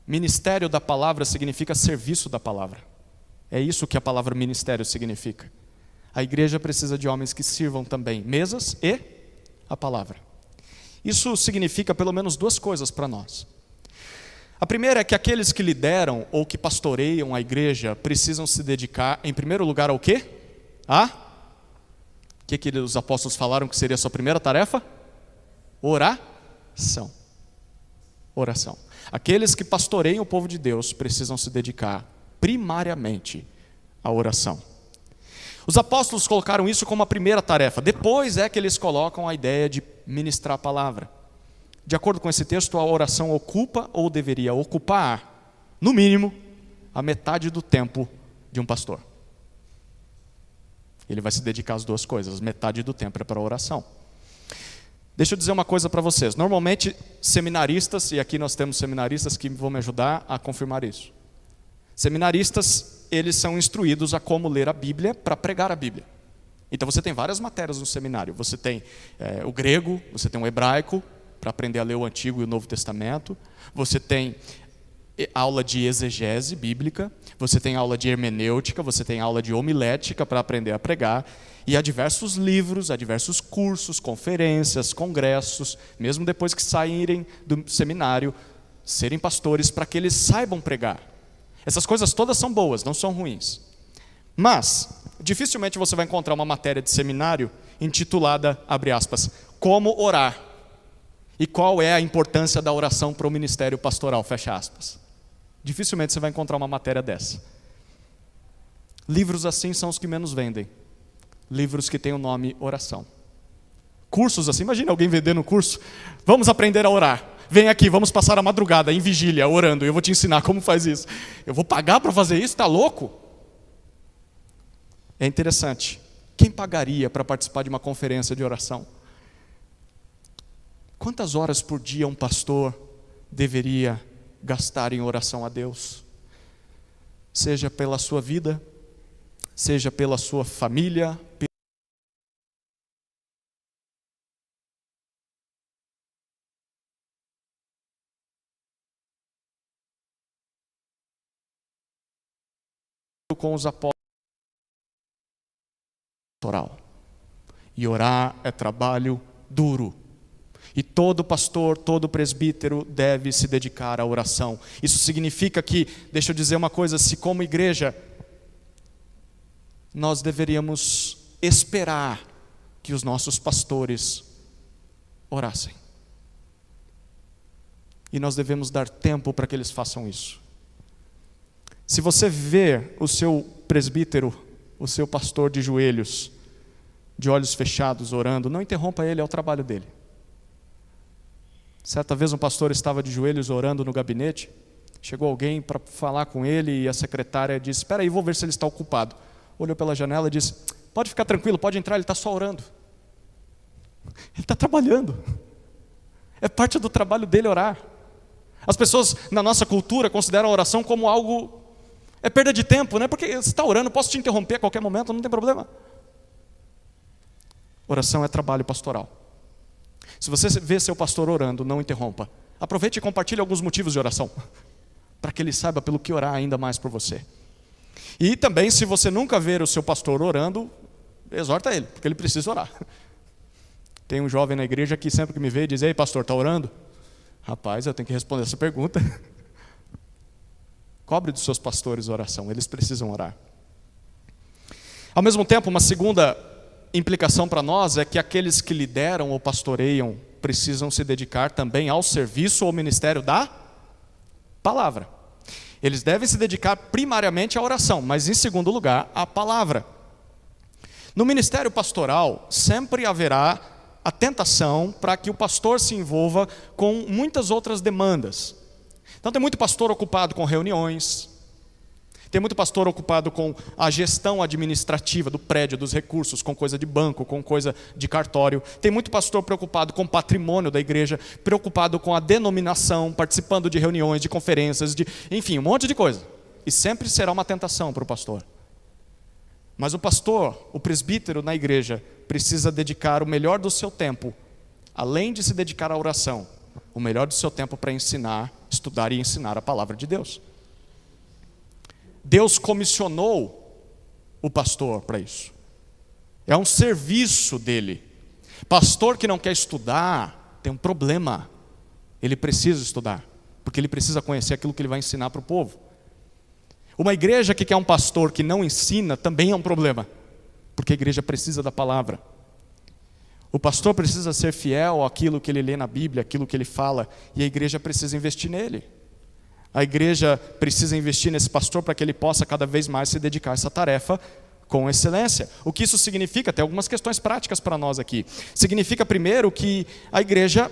Ministério da palavra significa serviço da palavra. É isso que a palavra ministério significa. A igreja precisa de homens que sirvam também mesas e a palavra. Isso significa pelo menos 2 coisas para nós. A primeira é que aqueles que lideram ou que pastoreiam a igreja precisam se dedicar, em primeiro lugar, ao quê? O que os apóstolos falaram que seria a sua primeira tarefa? Oração. Oração. Aqueles que pastoreiam o povo de Deus precisam se dedicar primariamente à oração. Os apóstolos colocaram isso como a primeira tarefa. Depois é que eles colocam a ideia de ministrar a palavra. De acordo com esse texto, a oração ocupa ou deveria ocupar, no mínimo, a metade do tempo de um pastor. Ele vai se dedicar às 2 coisas. Metade do tempo é para a oração. Deixa eu dizer uma coisa para vocês. Normalmente, seminaristas, e aqui nós temos seminaristas que vão me ajudar a confirmar isso. Seminaristas, eles são instruídos a como ler a Bíblia para pregar a Bíblia. Então você tem várias matérias no seminário. Você tem o grego, você tem o hebraico, para aprender a ler o Antigo e o Novo Testamento. Você tem aula de exegese bíblica, você tem aula de hermenêutica, você tem aula de homilética para aprender a pregar, e há diversos livros, há diversos cursos, conferências, congressos, mesmo depois que saírem do seminário, serem pastores para que eles saibam pregar. Essas coisas todas são boas, não são ruins. Mas, dificilmente você vai encontrar uma matéria de seminário intitulada, abre aspas, como orar. E qual é a importância da oração para o ministério pastoral, fecha aspas. Dificilmente você vai encontrar uma matéria dessa. Livros assim são os que menos vendem. Livros que têm o nome oração. Cursos assim, imagina alguém vendendo um curso. Vamos aprender a orar. Vem aqui, vamos passar a madrugada em vigília, orando. Eu vou te ensinar como faz isso. Eu vou pagar para fazer isso? Está louco? É interessante. Quem pagaria para participar de uma conferência de oração? Quantas horas por dia um pastor deveria gastar em oração a Deus? Seja pela sua vida, seja pela sua família, com os apóstolos. E orar é trabalho duro. E todo pastor, todo presbítero deve se dedicar à oração. Isso significa que, deixa eu dizer uma coisa, se como igreja nós deveríamos esperar que os nossos pastores orassem. E nós devemos dar tempo para que eles façam isso. Se você vê o seu presbítero, o seu pastor de joelhos, de olhos fechados, orando, não interrompa ele, é o trabalho dele. Certa vez um pastor estava de joelhos orando no gabinete, chegou alguém para falar com ele e a secretária disse: espera aí, vou ver se ele está ocupado. Olhou pela janela e disse: pode ficar tranquilo, pode entrar, ele está só orando. Ele está trabalhando. É parte do trabalho dele orar. As pessoas na nossa cultura consideram a oração como algo, é perda de tempo, né? Porque você está orando, posso te interromper a qualquer momento, não tem problema. Oração é trabalho pastoral. Se você vê seu pastor orando, não interrompa. Aproveite e compartilhe alguns motivos de oração, para que ele saiba pelo que orar ainda mais por você. E também, se você nunca ver o seu pastor orando, exorta ele, porque ele precisa orar. Tem um jovem na igreja que sempre que me vê diz: ei pastor, está orando? Rapaz, eu tenho que responder essa pergunta. Cobre dos seus pastores a oração, eles precisam orar. Ao mesmo tempo, uma segunda implicação para nós é que aqueles que lideram ou pastoreiam precisam se dedicar também ao serviço ou ministério da palavra. Eles devem se dedicar primariamente à oração, mas em segundo lugar, à palavra. No ministério pastoral, sempre haverá a tentação para que o pastor se envolva com muitas outras demandas. Então tem muito pastor ocupado com reuniões, tem muito pastor ocupado com a gestão administrativa do prédio, dos recursos, com coisa de banco, com coisa de cartório. Tem muito pastor preocupado com o patrimônio da igreja, preocupado com a denominação, participando de reuniões, de conferências, enfim, um monte de coisa. E sempre será uma tentação para o pastor. Mas o pastor, o presbítero na igreja, precisa dedicar o melhor do seu tempo, além de se dedicar à oração, o melhor do seu tempo para ensinar, estudar e ensinar a palavra de Deus. Deus comissionou o pastor para isso. É um serviço dele. Pastor que não quer estudar tem um problema. Ele precisa estudar, porque ele precisa conhecer aquilo que ele vai ensinar para o povo. Uma igreja que quer um pastor que não ensina também é um problema, porque a igreja precisa da palavra. O pastor precisa ser fiel àquilo que ele lê na Bíblia, àquilo que ele fala, e a igreja precisa investir nele. A igreja precisa investir nesse pastor para que ele possa cada vez mais se dedicar a essa tarefa com excelência. O que isso significa? Tem algumas questões práticas para nós aqui. Significa, primeiro, que a igreja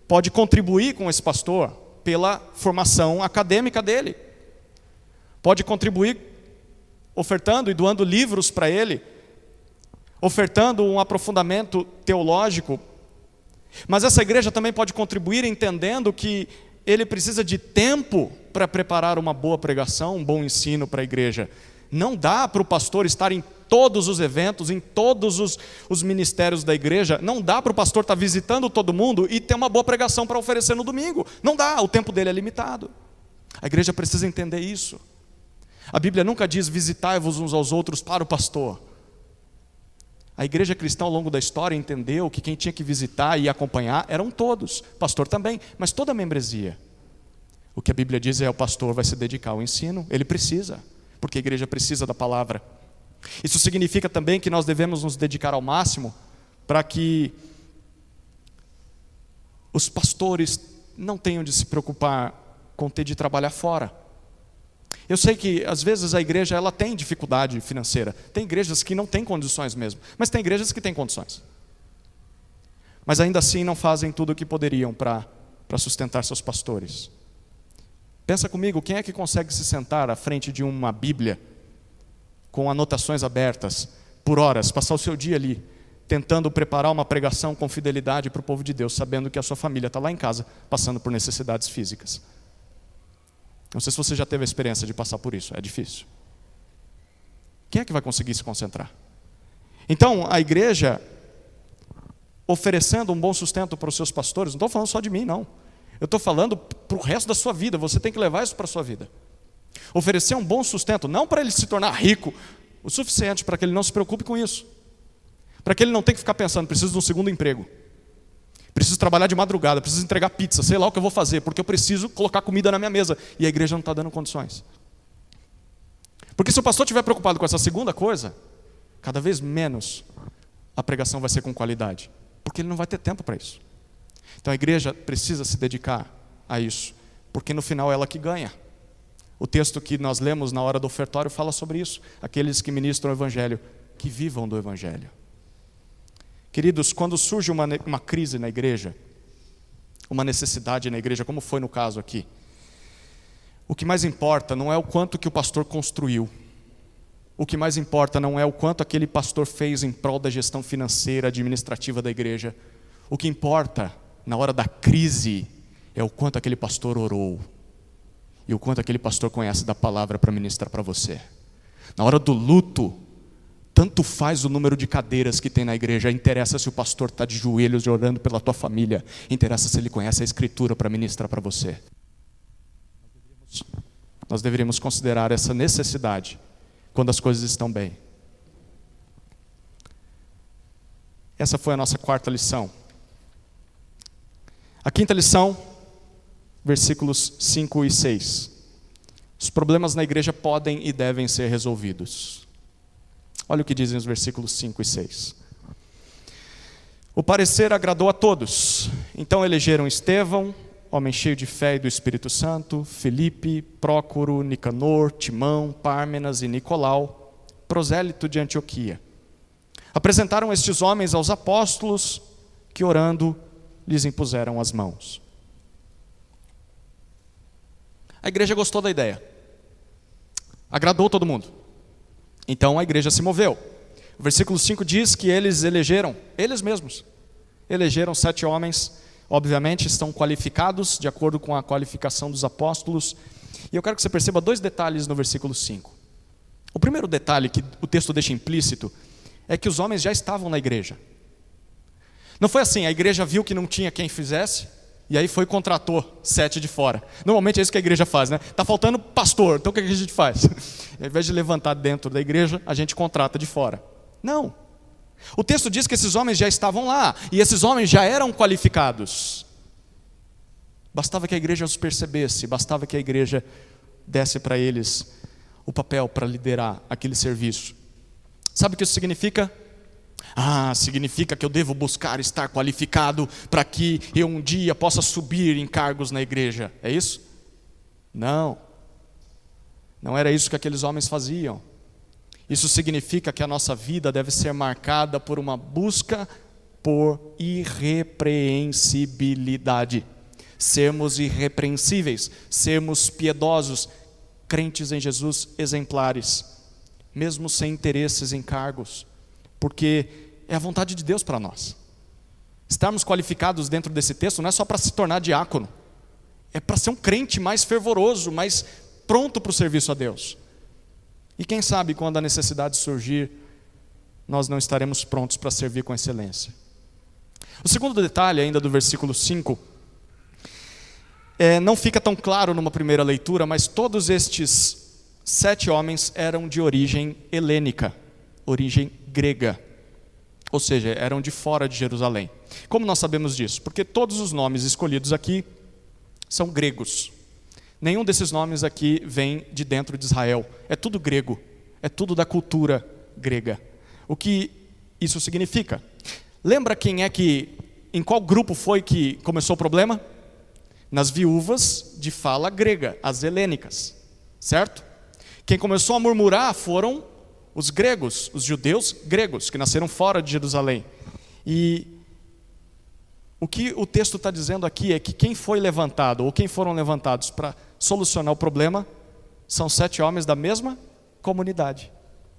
pode contribuir com esse pastor pela formação acadêmica dele. Pode contribuir ofertando e doando livros para ele, ofertando um aprofundamento teológico. Mas essa igreja também pode contribuir entendendo que ele precisa de tempo para preparar uma boa pregação, um bom ensino para a igreja. Não dá para o pastor estar em todos os eventos, em todos os ministérios da igreja. Não dá para o pastor estar visitando todo mundo e ter uma boa pregação para oferecer no domingo. Não dá, o tempo dele é limitado. A igreja precisa entender isso. A Bíblia nunca diz: visitai-vos uns aos outros para o pastor. A igreja cristã ao longo da história entendeu que quem tinha que visitar e acompanhar eram todos, pastor também, mas toda a membresia. O que a Bíblia diz é: o pastor vai se dedicar ao ensino, ele precisa, porque a igreja precisa da palavra. Isso significa também que nós devemos nos dedicar ao máximo para que os pastores não tenham de se preocupar com ter de trabalhar fora. Eu sei que às vezes a igreja ela tem dificuldade financeira. Tem igrejas que não têm condições mesmo, mas tem igrejas que têm condições. Mas ainda assim não fazem tudo o que poderiam para sustentar seus pastores. Pensa comigo, quem é que consegue se sentar à frente de uma Bíblia com anotações abertas por horas, passar o seu dia ali tentando preparar uma pregação com fidelidade para o povo de Deus, sabendo que a sua família está lá em casa passando por necessidades físicas? Não sei se você já teve a experiência de passar por isso, é difícil. Quem é que vai conseguir se concentrar? Então, a igreja, oferecendo um bom sustento para os seus pastores, não estou falando só de mim, não. Eu estou falando para o resto da sua vida, você tem que levar isso para a sua vida. Oferecer um bom sustento, não para ele se tornar rico, o suficiente para que ele não se preocupe com isso. Para que ele não tenha que ficar pensando: preciso de um segundo emprego. Preciso trabalhar de madrugada, preciso entregar pizza, sei lá o que eu vou fazer, porque eu preciso colocar comida na minha mesa. E a igreja não está dando condições. Porque se o pastor estiver preocupado com essa segunda coisa, cada vez menos a pregação vai ser com qualidade? Porque ele não vai ter tempo para isso. Então a igreja precisa se dedicar a isso, porque no final é ela que ganha. O texto que nós lemos na hora do ofertório fala sobre isso. Aqueles que ministram o evangelho, que vivam do evangelho. Queridos, quando surge uma crise na igreja, uma necessidade na igreja, como foi no caso aqui, o que mais importa não é o quanto que o pastor construiu. O que mais importa não é o quanto aquele pastor fez em prol da gestão financeira, administrativa da igreja. O que importa, na hora da crise, é o quanto aquele pastor orou. E o quanto aquele pastor conhece da palavra para ministrar para você. Na hora do luto, tanto faz o número de cadeiras que tem na igreja. Interessa se o pastor está de joelhos orando pela tua família. Interessa se ele conhece a escritura para ministrar para você. Nós deveríamos considerar essa necessidade quando as coisas estão bem. Essa foi a nossa quarta lição. A quinta lição, versículos 5 e 6. Os problemas na igreja podem e devem ser resolvidos. Olha o que dizem os versículos 5 e 6. O parecer agradou a todos. Então elegeram Estevão, homem cheio de fé e do Espírito Santo, Filipe, Prócoro, Nicanor, Timão, Pármenas e Nicolau, prosélito de Antioquia. Apresentaram estes homens aos apóstolos, que orando lhes impuseram as mãos. A igreja gostou da ideia. Agradou todo mundo. Então a igreja se moveu. O versículo 5 diz que eles mesmos, elegeram 7 homens, obviamente estão qualificados de acordo com a qualificação dos apóstolos. E eu quero que você perceba 2 detalhes no versículo 5. O primeiro detalhe que o texto deixa implícito é que os homens já estavam na igreja. Não foi assim, a igreja viu que não tinha quem fizesse, e aí foi e contratou 7 de fora. Normalmente é isso que a igreja faz, né? Está faltando pastor, então o que a gente faz? Ao invés de levantar dentro da igreja, a gente contrata de fora. Não. O texto diz que esses homens já estavam lá, e esses homens já eram qualificados. Bastava que a igreja os percebesse, bastava que a igreja desse para eles o papel para liderar aquele serviço. Sabe o que isso significa? Significa que eu devo buscar estar qualificado para que eu um dia possa subir em cargos na igreja. É isso? Não. Não era isso que aqueles homens faziam. Isso significa que a nossa vida deve ser marcada por uma busca por irrepreensibilidade. Sermos irrepreensíveis, sermos piedosos, crentes em Jesus exemplares, mesmo sem interesses em cargos, porque é a vontade de Deus para nós. Estarmos qualificados dentro desse texto não é só para se tornar diácono, é para ser um crente mais fervoroso, mais pronto para o serviço a Deus. E quem sabe quando a necessidade surgir, nós não estaremos prontos para servir com excelência. O segundo detalhe ainda do versículo 5, não fica tão claro numa primeira leitura, mas todos estes 7 homens eram de origem helênica, origem grega, ou seja, eram de fora de Jerusalém. Como nós sabemos disso? Porque todos os nomes escolhidos aqui são gregos. Nenhum desses nomes aqui vem de dentro de Israel. É tudo grego, é tudo da cultura grega. O que isso significa? Lembra em qual grupo foi que começou o problema? Nas viúvas de fala grega, as helênicas, certo? Quem começou a murmurar foram os gregos, os judeus gregos, que nasceram fora de Jerusalém. E o que o texto está dizendo aqui é que quem foi levantado, ou quem foram levantados para solucionar o problema, são 7 homens da mesma comunidade,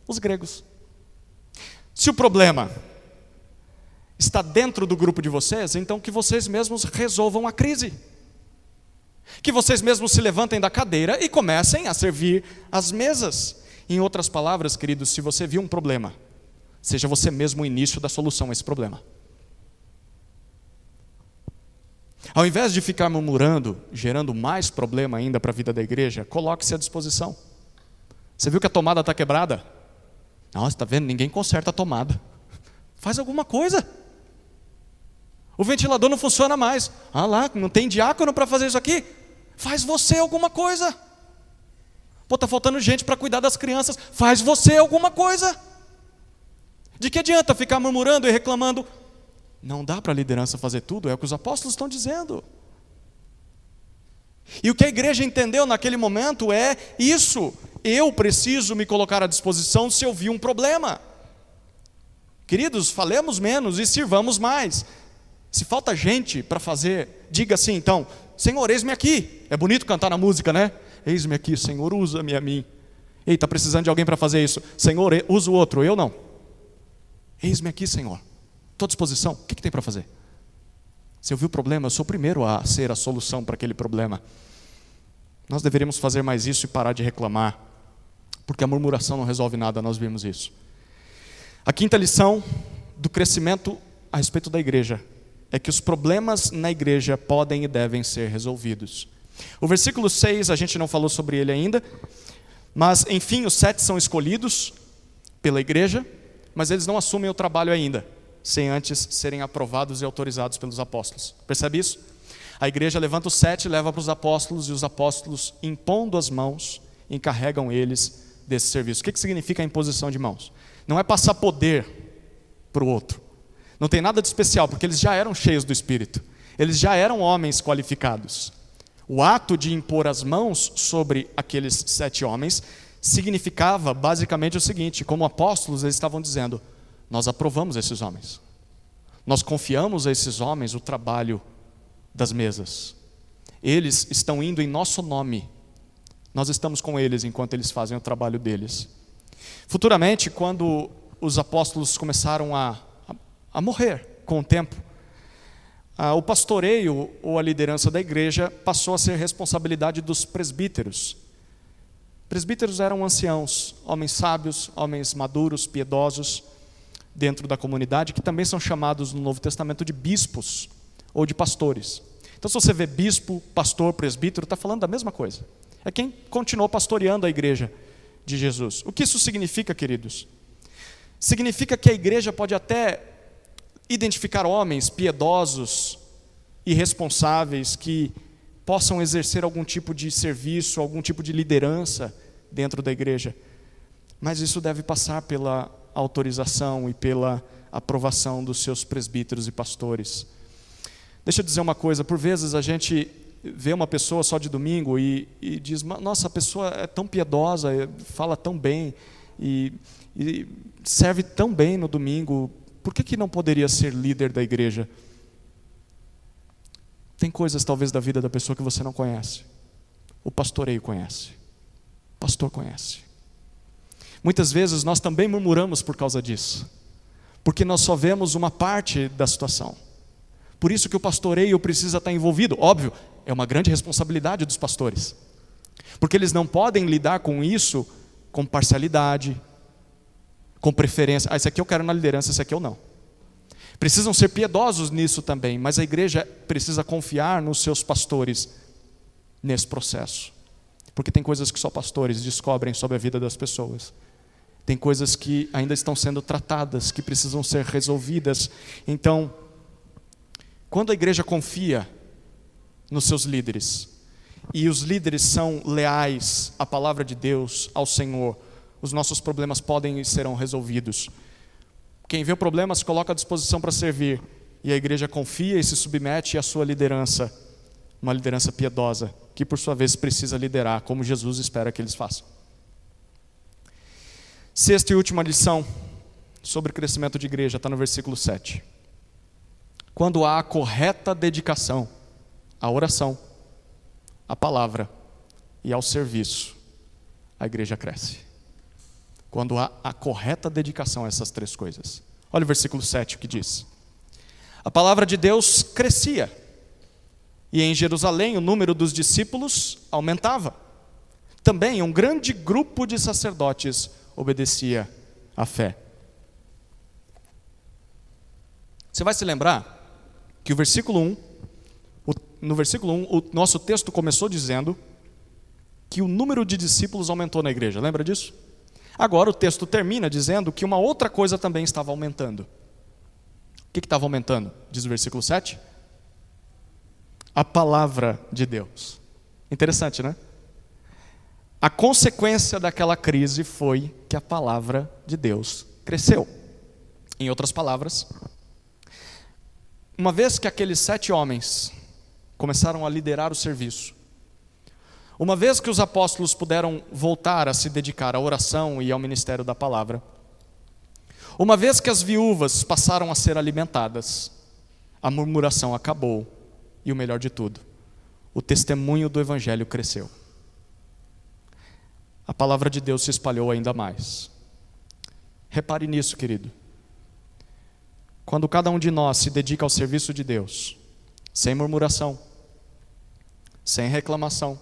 os gregos. Se o problema está dentro do grupo de vocês, então que vocês mesmos resolvam a crise. Que vocês mesmos se levantem da cadeira e comecem a servir as mesas. Em outras palavras, queridos, se você viu um problema, seja você mesmo o início da solução a esse problema. Ao invés de ficar murmurando, gerando mais problema ainda para a vida da igreja, coloque-se à disposição. Você viu que a tomada está quebrada? Nossa, está vendo? Ninguém conserta a tomada. Faz alguma coisa. O ventilador não funciona mais. Lá, não tem diácono para fazer isso aqui? Faz você alguma coisa. Está faltando gente para cuidar das crianças. Faz você alguma coisa. De que adianta ficar murmurando e reclamando? Não dá para a liderança fazer tudo, é o que os apóstolos estão dizendo. E o que a igreja entendeu naquele momento é isso: eu preciso me colocar à disposição se eu vi um problema. Queridos, falemos menos e sirvamos mais. Se falta gente para fazer, diga assim então: Senhor, eis-me aqui. É bonito cantar na música, né? Eis-me aqui, Senhor, usa-me a mim. Ei, está precisando de alguém para fazer isso. Senhor, usa o outro, eu não. Eis-me aqui, Senhor. Estou à disposição. O que tem para fazer? Se eu vi o problema, eu sou o primeiro a ser a solução para aquele problema. Nós deveríamos fazer mais isso e parar de reclamar, porque a murmuração não resolve nada, nós vimos isso. A quinta lição do crescimento a respeito da igreja é que os problemas na igreja podem e devem ser resolvidos. O versículo 6, a gente não falou sobre ele ainda, mas enfim, os 7 são escolhidos pela igreja, mas eles não assumem o trabalho ainda, sem antes serem aprovados e autorizados pelos apóstolos. Percebe isso? A igreja levanta os 7, leva para os apóstolos, e os apóstolos, impondo as mãos, encarregam eles desse serviço. O que significa a imposição de mãos? Não é passar poder para o outro. Não tem nada de especial, porque eles já eram cheios do Espírito. Eles já eram homens qualificados. O ato de impor as mãos sobre aqueles 7 homens significava basicamente o seguinte: como apóstolos, eles estavam dizendo: nós aprovamos esses homens. Nós confiamos a esses homens o trabalho das mesas. Eles estão indo em nosso nome. Nós estamos com eles enquanto eles fazem o trabalho deles. Futuramente, quando os apóstolos começaram a morrer com o tempo, o pastoreio ou a liderança da igreja passou a ser responsabilidade dos presbíteros. Presbíteros eram anciãos, homens sábios, homens maduros, piedosos, dentro da comunidade, que também são chamados no Novo Testamento de bispos ou de pastores. Então, se você vê bispo, pastor, presbítero, está falando da mesma coisa. É quem continuou pastoreando a igreja de Jesus. O que isso significa, queridos? Significa que a igreja pode até identificar homens piedosos e responsáveis que possam exercer algum tipo de serviço, algum tipo de liderança dentro da igreja. Mas isso deve passar pela autorização e pela aprovação dos seus presbíteros e pastores. Deixa eu dizer uma coisa: por vezes a gente vê uma pessoa só de domingo e diz: nossa, a pessoa é tão piedosa, fala tão bem e serve tão bem no domingo, por que não poderia ser líder da igreja? Tem coisas talvez da vida da pessoa que você não conhece. O pastoreio conhece. O pastor conhece. Muitas vezes nós também murmuramos por causa disso, porque nós só vemos uma parte da situação. Por isso que o pastoreio precisa estar envolvido. Óbvio, é uma grande responsabilidade dos pastores, porque eles não podem lidar com isso com parcialidade, com preferência. Esse aqui eu quero na liderança, esse aqui eu não. Precisam ser piedosos nisso também, mas a igreja precisa confiar nos seus pastores nesse processo, porque tem coisas que só pastores descobrem sobre a vida das pessoas. Tem coisas que ainda estão sendo tratadas, que precisam ser resolvidas. Então, quando a igreja confia nos seus líderes, e os líderes são leais à palavra de Deus, ao Senhor, os nossos problemas podem e serão resolvidos. Quem vê o problema se coloca à disposição para servir, e a igreja confia e se submete à sua liderança, uma liderança piedosa, que por sua vez precisa liderar, como Jesus espera que eles façam. Sexta e última lição sobre crescimento de igreja está no versículo 7. Quando há a correta dedicação à oração, à palavra e ao serviço, a igreja cresce. Quando há a correta dedicação a essas 3 coisas. Olha o versículo 7 o que diz: a palavra de Deus crescia, e em Jerusalém o número dos discípulos aumentava. Também um grande grupo de sacerdotes obedecia à fé. Você vai se lembrar que no versículo 1, o nosso texto começou dizendo que o número de discípulos aumentou na igreja. Lembra disso? Agora o texto termina dizendo que uma outra coisa também estava aumentando. O que estava aumentando? Diz o versículo 7. A palavra de Deus. Interessante, né? A consequência daquela crise foi que a palavra de Deus cresceu. Em outras palavras, uma vez que aqueles 7 homens começaram a liderar o serviço, uma vez que os apóstolos puderam voltar a se dedicar à oração e ao ministério da palavra, uma vez que as viúvas passaram a ser alimentadas, a murmuração acabou e o melhor de tudo, o testemunho do evangelho cresceu. A palavra de Deus se espalhou ainda mais. Repare nisso, querido. Quando cada um de nós se dedica ao serviço de Deus, sem murmuração, sem reclamação,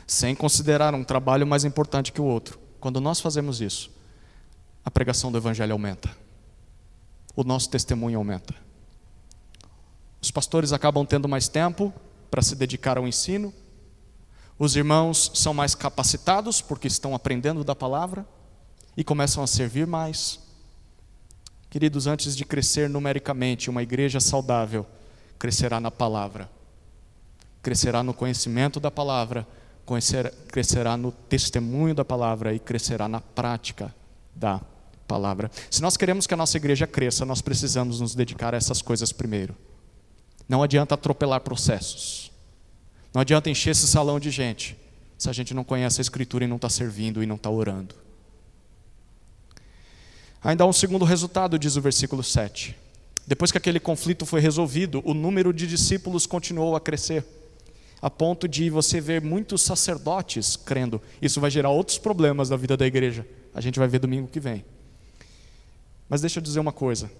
sem considerar um trabalho mais importante que o outro, quando nós fazemos isso, a pregação do evangelho aumenta, o nosso testemunho aumenta. Os pastores acabam tendo mais tempo para se dedicar ao ensino, os irmãos são mais capacitados porque estão aprendendo da palavra e começam a servir mais. Queridos, antes de crescer numericamente, uma igreja saudável crescerá na palavra, crescerá no conhecimento da palavra, crescerá no testemunho da palavra e crescerá na prática da palavra. Se nós queremos que a nossa igreja cresça, nós precisamos nos dedicar a essas coisas primeiro. Não adianta atropelar processos. Não adianta encher esse salão de gente se a gente não conhece a Escritura e não está servindo e não está orando. Ainda há um segundo resultado, diz o versículo 7. Depois que aquele conflito foi resolvido, o número de discípulos continuou a crescer, a ponto de você ver muitos sacerdotes crendo. Isso vai gerar outros problemas na vida da igreja. A gente vai ver domingo que vem. Mas deixa eu dizer uma coisa.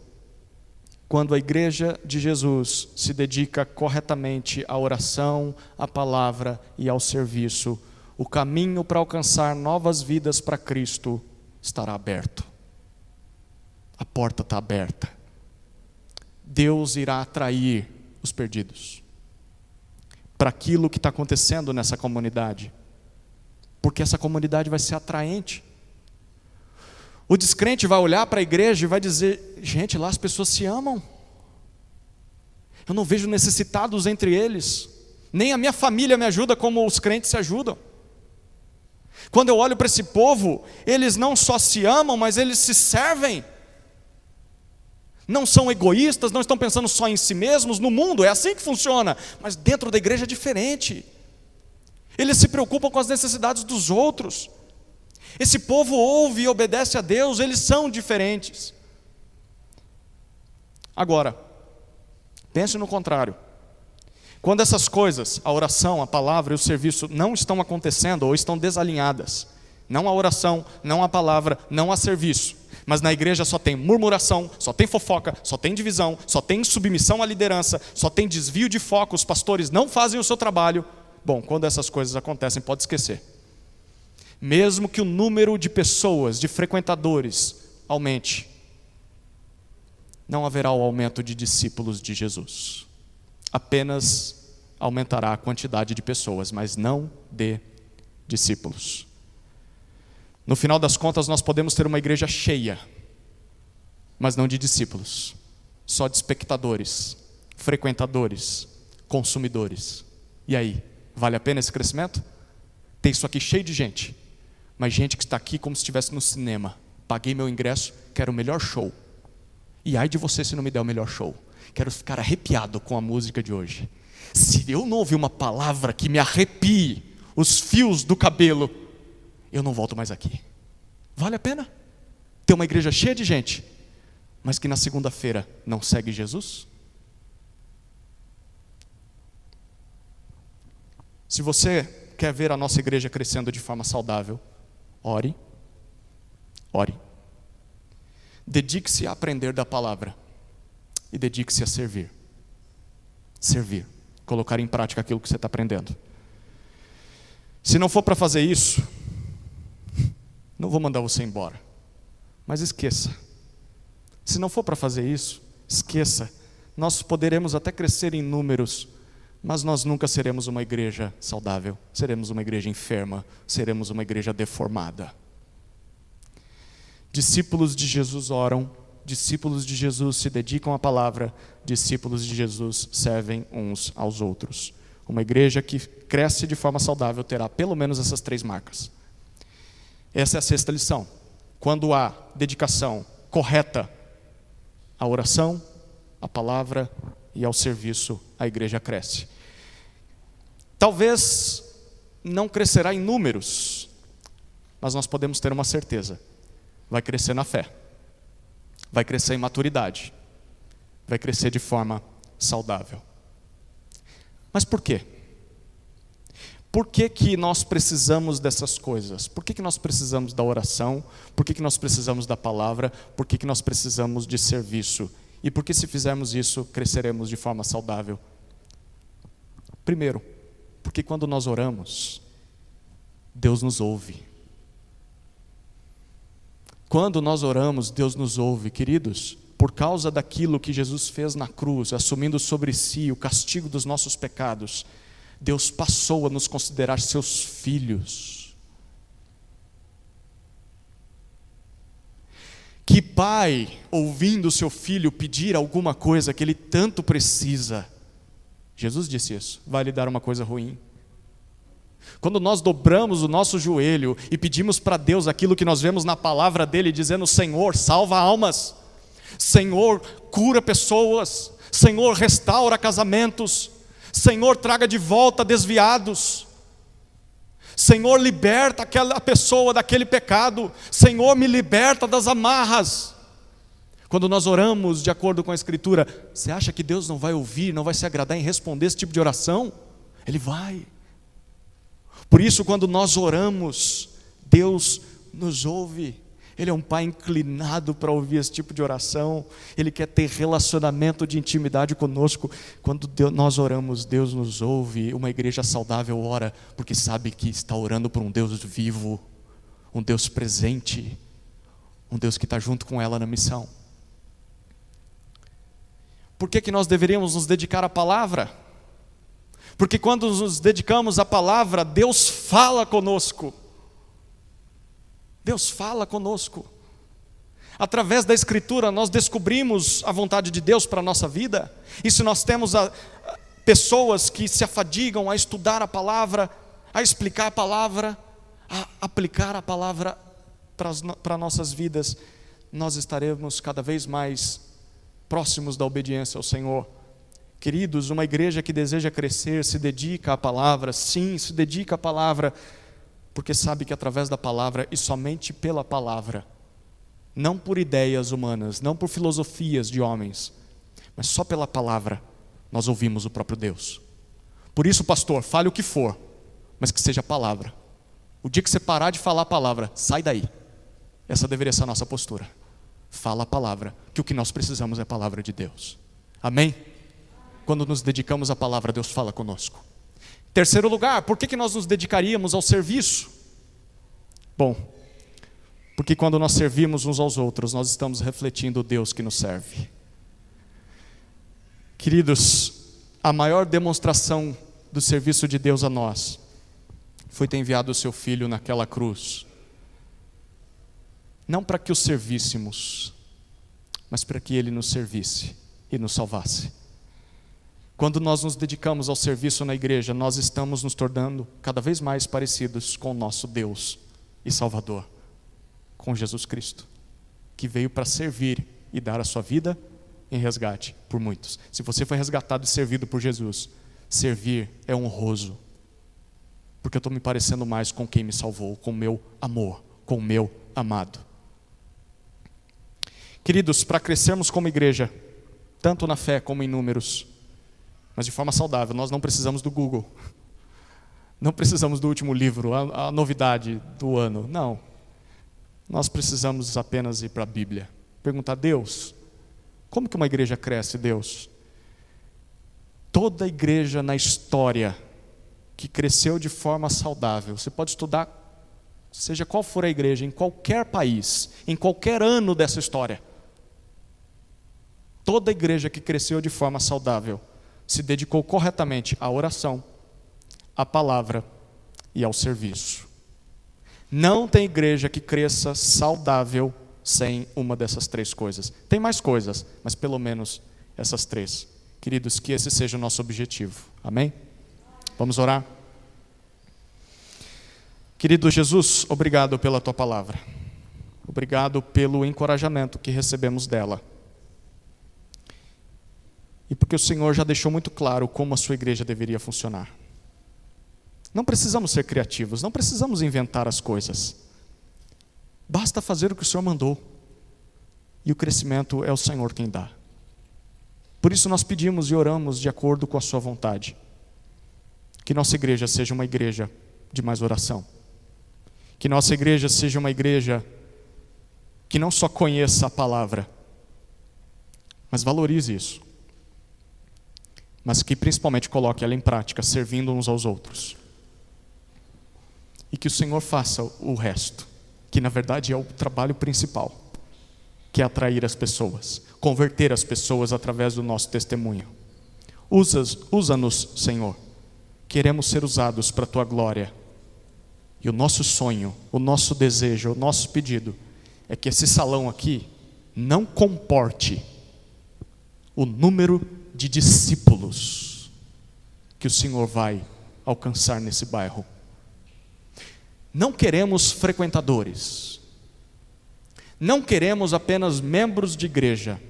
Quando a igreja de Jesus se dedica corretamente à oração, à palavra e ao serviço, o caminho para alcançar novas vidas para Cristo estará aberto. A porta está aberta. Deus irá atrair os perdidos para aquilo que está acontecendo nessa comunidade, porque essa comunidade vai ser atraente. O descrente vai olhar para a igreja e vai dizer: gente, lá as pessoas se amam, eu não vejo necessitados entre eles, nem a minha família me ajuda como os crentes se ajudam. Quando eu olho para esse povo, eles não só se amam, mas eles se servem. Não são egoístas, não estão pensando só em si mesmos. No mundo é assim que funciona, mas dentro da igreja é diferente. Eles se preocupam com as necessidades dos outros. Esse povo ouve e obedece a Deus, eles são diferentes. Agora, pense no contrário. Quando essas coisas, a oração, a palavra e o serviço não estão acontecendo ou estão desalinhadas, não a oração, não a palavra, não há serviço, mas na igreja só tem murmuração, só tem fofoca, só tem divisão, só tem submissão à liderança, só tem desvio de foco, os pastores não fazem o seu trabalho. Bom, quando essas coisas acontecem, pode esquecer. Mesmo que o número de pessoas, de frequentadores, aumente, não haverá o aumento de discípulos de Jesus. Apenas aumentará a quantidade de pessoas, mas não de discípulos. No final das contas, nós podemos ter uma igreja cheia, mas não de discípulos, só de espectadores, frequentadores, consumidores. E aí, vale a pena esse crescimento? Tem isso aqui cheio de gente, mas gente que está aqui como se estivesse no cinema. Paguei meu ingresso, quero o melhor show. E ai de você se não me der o melhor show. Quero ficar arrepiado com a música de hoje. Se eu não ouvir uma palavra que me arrepie os fios do cabelo, eu não volto mais aqui. Vale a pena ter uma igreja cheia de gente, mas que na segunda-feira não segue Jesus? Se você quer ver a nossa igreja crescendo de forma saudável, ore. Ore. Dedique-se a aprender da palavra e dedique-se a servir. Servir. Colocar em prática aquilo que você está aprendendo. Se não for para fazer isso, não vou mandar você embora, mas esqueça. Se não for para fazer isso, esqueça. Nós poderemos até crescer em números, mas nós nunca seremos uma igreja saudável. Seremos uma igreja enferma, seremos uma igreja deformada. Discípulos de Jesus oram, discípulos de Jesus se dedicam à palavra, discípulos de Jesus servem uns aos outros. Uma igreja que cresce de forma saudável terá pelo menos essas 3 marcas. Essa é a 6ª lição. Quando há dedicação correta A oração, a palavra e ao serviço a igreja cresce. Talvez não crescerá em números, mas nós podemos ter uma certeza: vai crescer na fé, vai crescer em maturidade, vai crescer de forma saudável. Mas por quê? Por que que nós precisamos dessas coisas? Por que que nós precisamos da oração? Por que que nós precisamos da palavra? Por que que nós precisamos de serviço? E por que, se fizermos isso, cresceremos de forma saudável? Primeiro, porque quando nós oramos, Deus nos ouve. Quando nós oramos, Deus nos ouve, queridos. Por causa daquilo que Jesus fez na cruz, assumindo sobre si o castigo dos nossos pecados, Deus passou a nos considerar seus filhos. Que pai, ouvindo seu filho pedir alguma coisa que ele tanto precisa, Jesus disse isso, vai lhe dar uma coisa ruim? Quando nós dobramos o nosso joelho e pedimos para Deus aquilo que nós vemos na palavra dele, dizendo: Senhor, salva almas, Senhor, cura pessoas, Senhor, restaura casamentos, Senhor, traga de volta desviados, Senhor, liberta aquela pessoa daquele pecado, Senhor, me liberta das amarras. Quando nós oramos de acordo com a Escritura, você acha que Deus não vai ouvir, não vai se agradar em responder esse tipo de oração? Ele vai. Por isso, quando nós oramos, Deus nos ouve. Ele é um pai inclinado para ouvir esse tipo de oração. Ele quer ter relacionamento de intimidade conosco. Quando nós oramos, Deus nos ouve. Uma igreja saudável ora porque sabe que está orando por um Deus vivo, um Deus presente, um Deus que está junto com ela na missão. Por que que nós deveríamos nos dedicar à palavra? Porque quando nos dedicamos à palavra, Deus fala conosco. Deus fala conosco. Através da Escritura nós descobrimos a vontade de Deus para a nossa vida. E se nós temos pessoas que se afadigam a estudar a palavra, a explicar a palavra, a aplicar a palavra para nossas vidas, nós estaremos cada vez mais próximos da obediência ao Senhor. Queridos, uma igreja que deseja crescer se dedica à palavra, sim, se dedica à palavra, porque sabe que através da palavra e somente pela palavra, não por ideias humanas, não por filosofias de homens, mas só pela palavra, nós ouvimos o próprio Deus. Por isso, pastor, fale o que for, mas que seja a palavra. O dia que você parar de falar a palavra, sai daí. Essa deveria ser a nossa postura. Fala a palavra, que o que nós precisamos é a palavra de Deus. Amém? Quando nos dedicamos à palavra, Deus fala conosco. Terceiro lugar, por que nós nos dedicaríamos ao serviço? Bom, porque quando nós servimos uns aos outros, nós estamos refletindo o Deus que nos serve. Queridos, a maior demonstração do serviço de Deus a nós foi ter enviado o seu Filho naquela cruz. Não para que o servíssemos, mas para que Ele nos servisse e nos salvasse. Quando nós nos dedicamos ao serviço na igreja, nós estamos nos tornando cada vez mais parecidos com o nosso Deus e Salvador, com Jesus Cristo, que veio para servir e dar a sua vida em resgate por muitos. Se você foi resgatado e servido por Jesus, servir é honroso, porque eu estou me parecendo mais com quem me salvou, com o meu amor, com o meu amado. Queridos, para crescermos como igreja, tanto na fé como em números, mas de forma saudável, nós não precisamos do Google, não precisamos do último livro, a novidade do ano, não. Nós precisamos apenas ir para a Bíblia, perguntar: Deus, como que uma igreja cresce, Deus? Toda igreja na história que cresceu de forma saudável, você pode estudar, seja qual for a igreja, em qualquer país, em qualquer ano dessa história, toda igreja que cresceu de forma saudável se dedicou corretamente à oração, à palavra e ao serviço. Não tem igreja que cresça saudável sem uma dessas três coisas. Tem mais coisas, mas pelo menos essas três. Queridos, que esse seja o nosso objetivo. Amém? Vamos orar? Querido Jesus, obrigado pela Tua palavra. Obrigado pelo encorajamento que recebemos dela. e porque o Senhor já deixou muito claro como a sua igreja deveria funcionar. Não precisamos ser criativos, não precisamos inventar as coisas. Basta fazer o que o Senhor mandou. E o crescimento é o Senhor quem dá. Por isso nós pedimos e oramos de acordo com a sua vontade. Que nossa igreja seja uma igreja de mais oração. Que nossa igreja seja uma igreja que não só conheça a palavra, mas valorize isso. Mas que principalmente coloque ela em prática, servindo uns aos outros. E que o Senhor faça o resto, que na verdade é o trabalho principal, que é atrair as pessoas, converter as pessoas através do nosso testemunho. Usa-nos, Senhor. Queremos ser usados para a Tua glória. E o nosso sonho, o nosso desejo, o nosso pedido é que esse salão aqui não comporte o número de discípulos que o Senhor vai alcançar nesse bairro. Não queremos frequentadores. Não queremos apenas membros de igreja.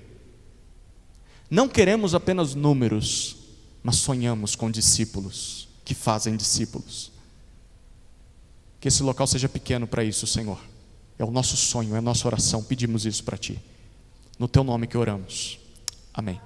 Não queremos apenas números, mas sonhamos com discípulos que fazem discípulos. Que esse local seja pequeno para isso, Senhor. É o nosso sonho, é a nossa oração. Pedimos isso para Ti. No Teu nome que oramos. Amém.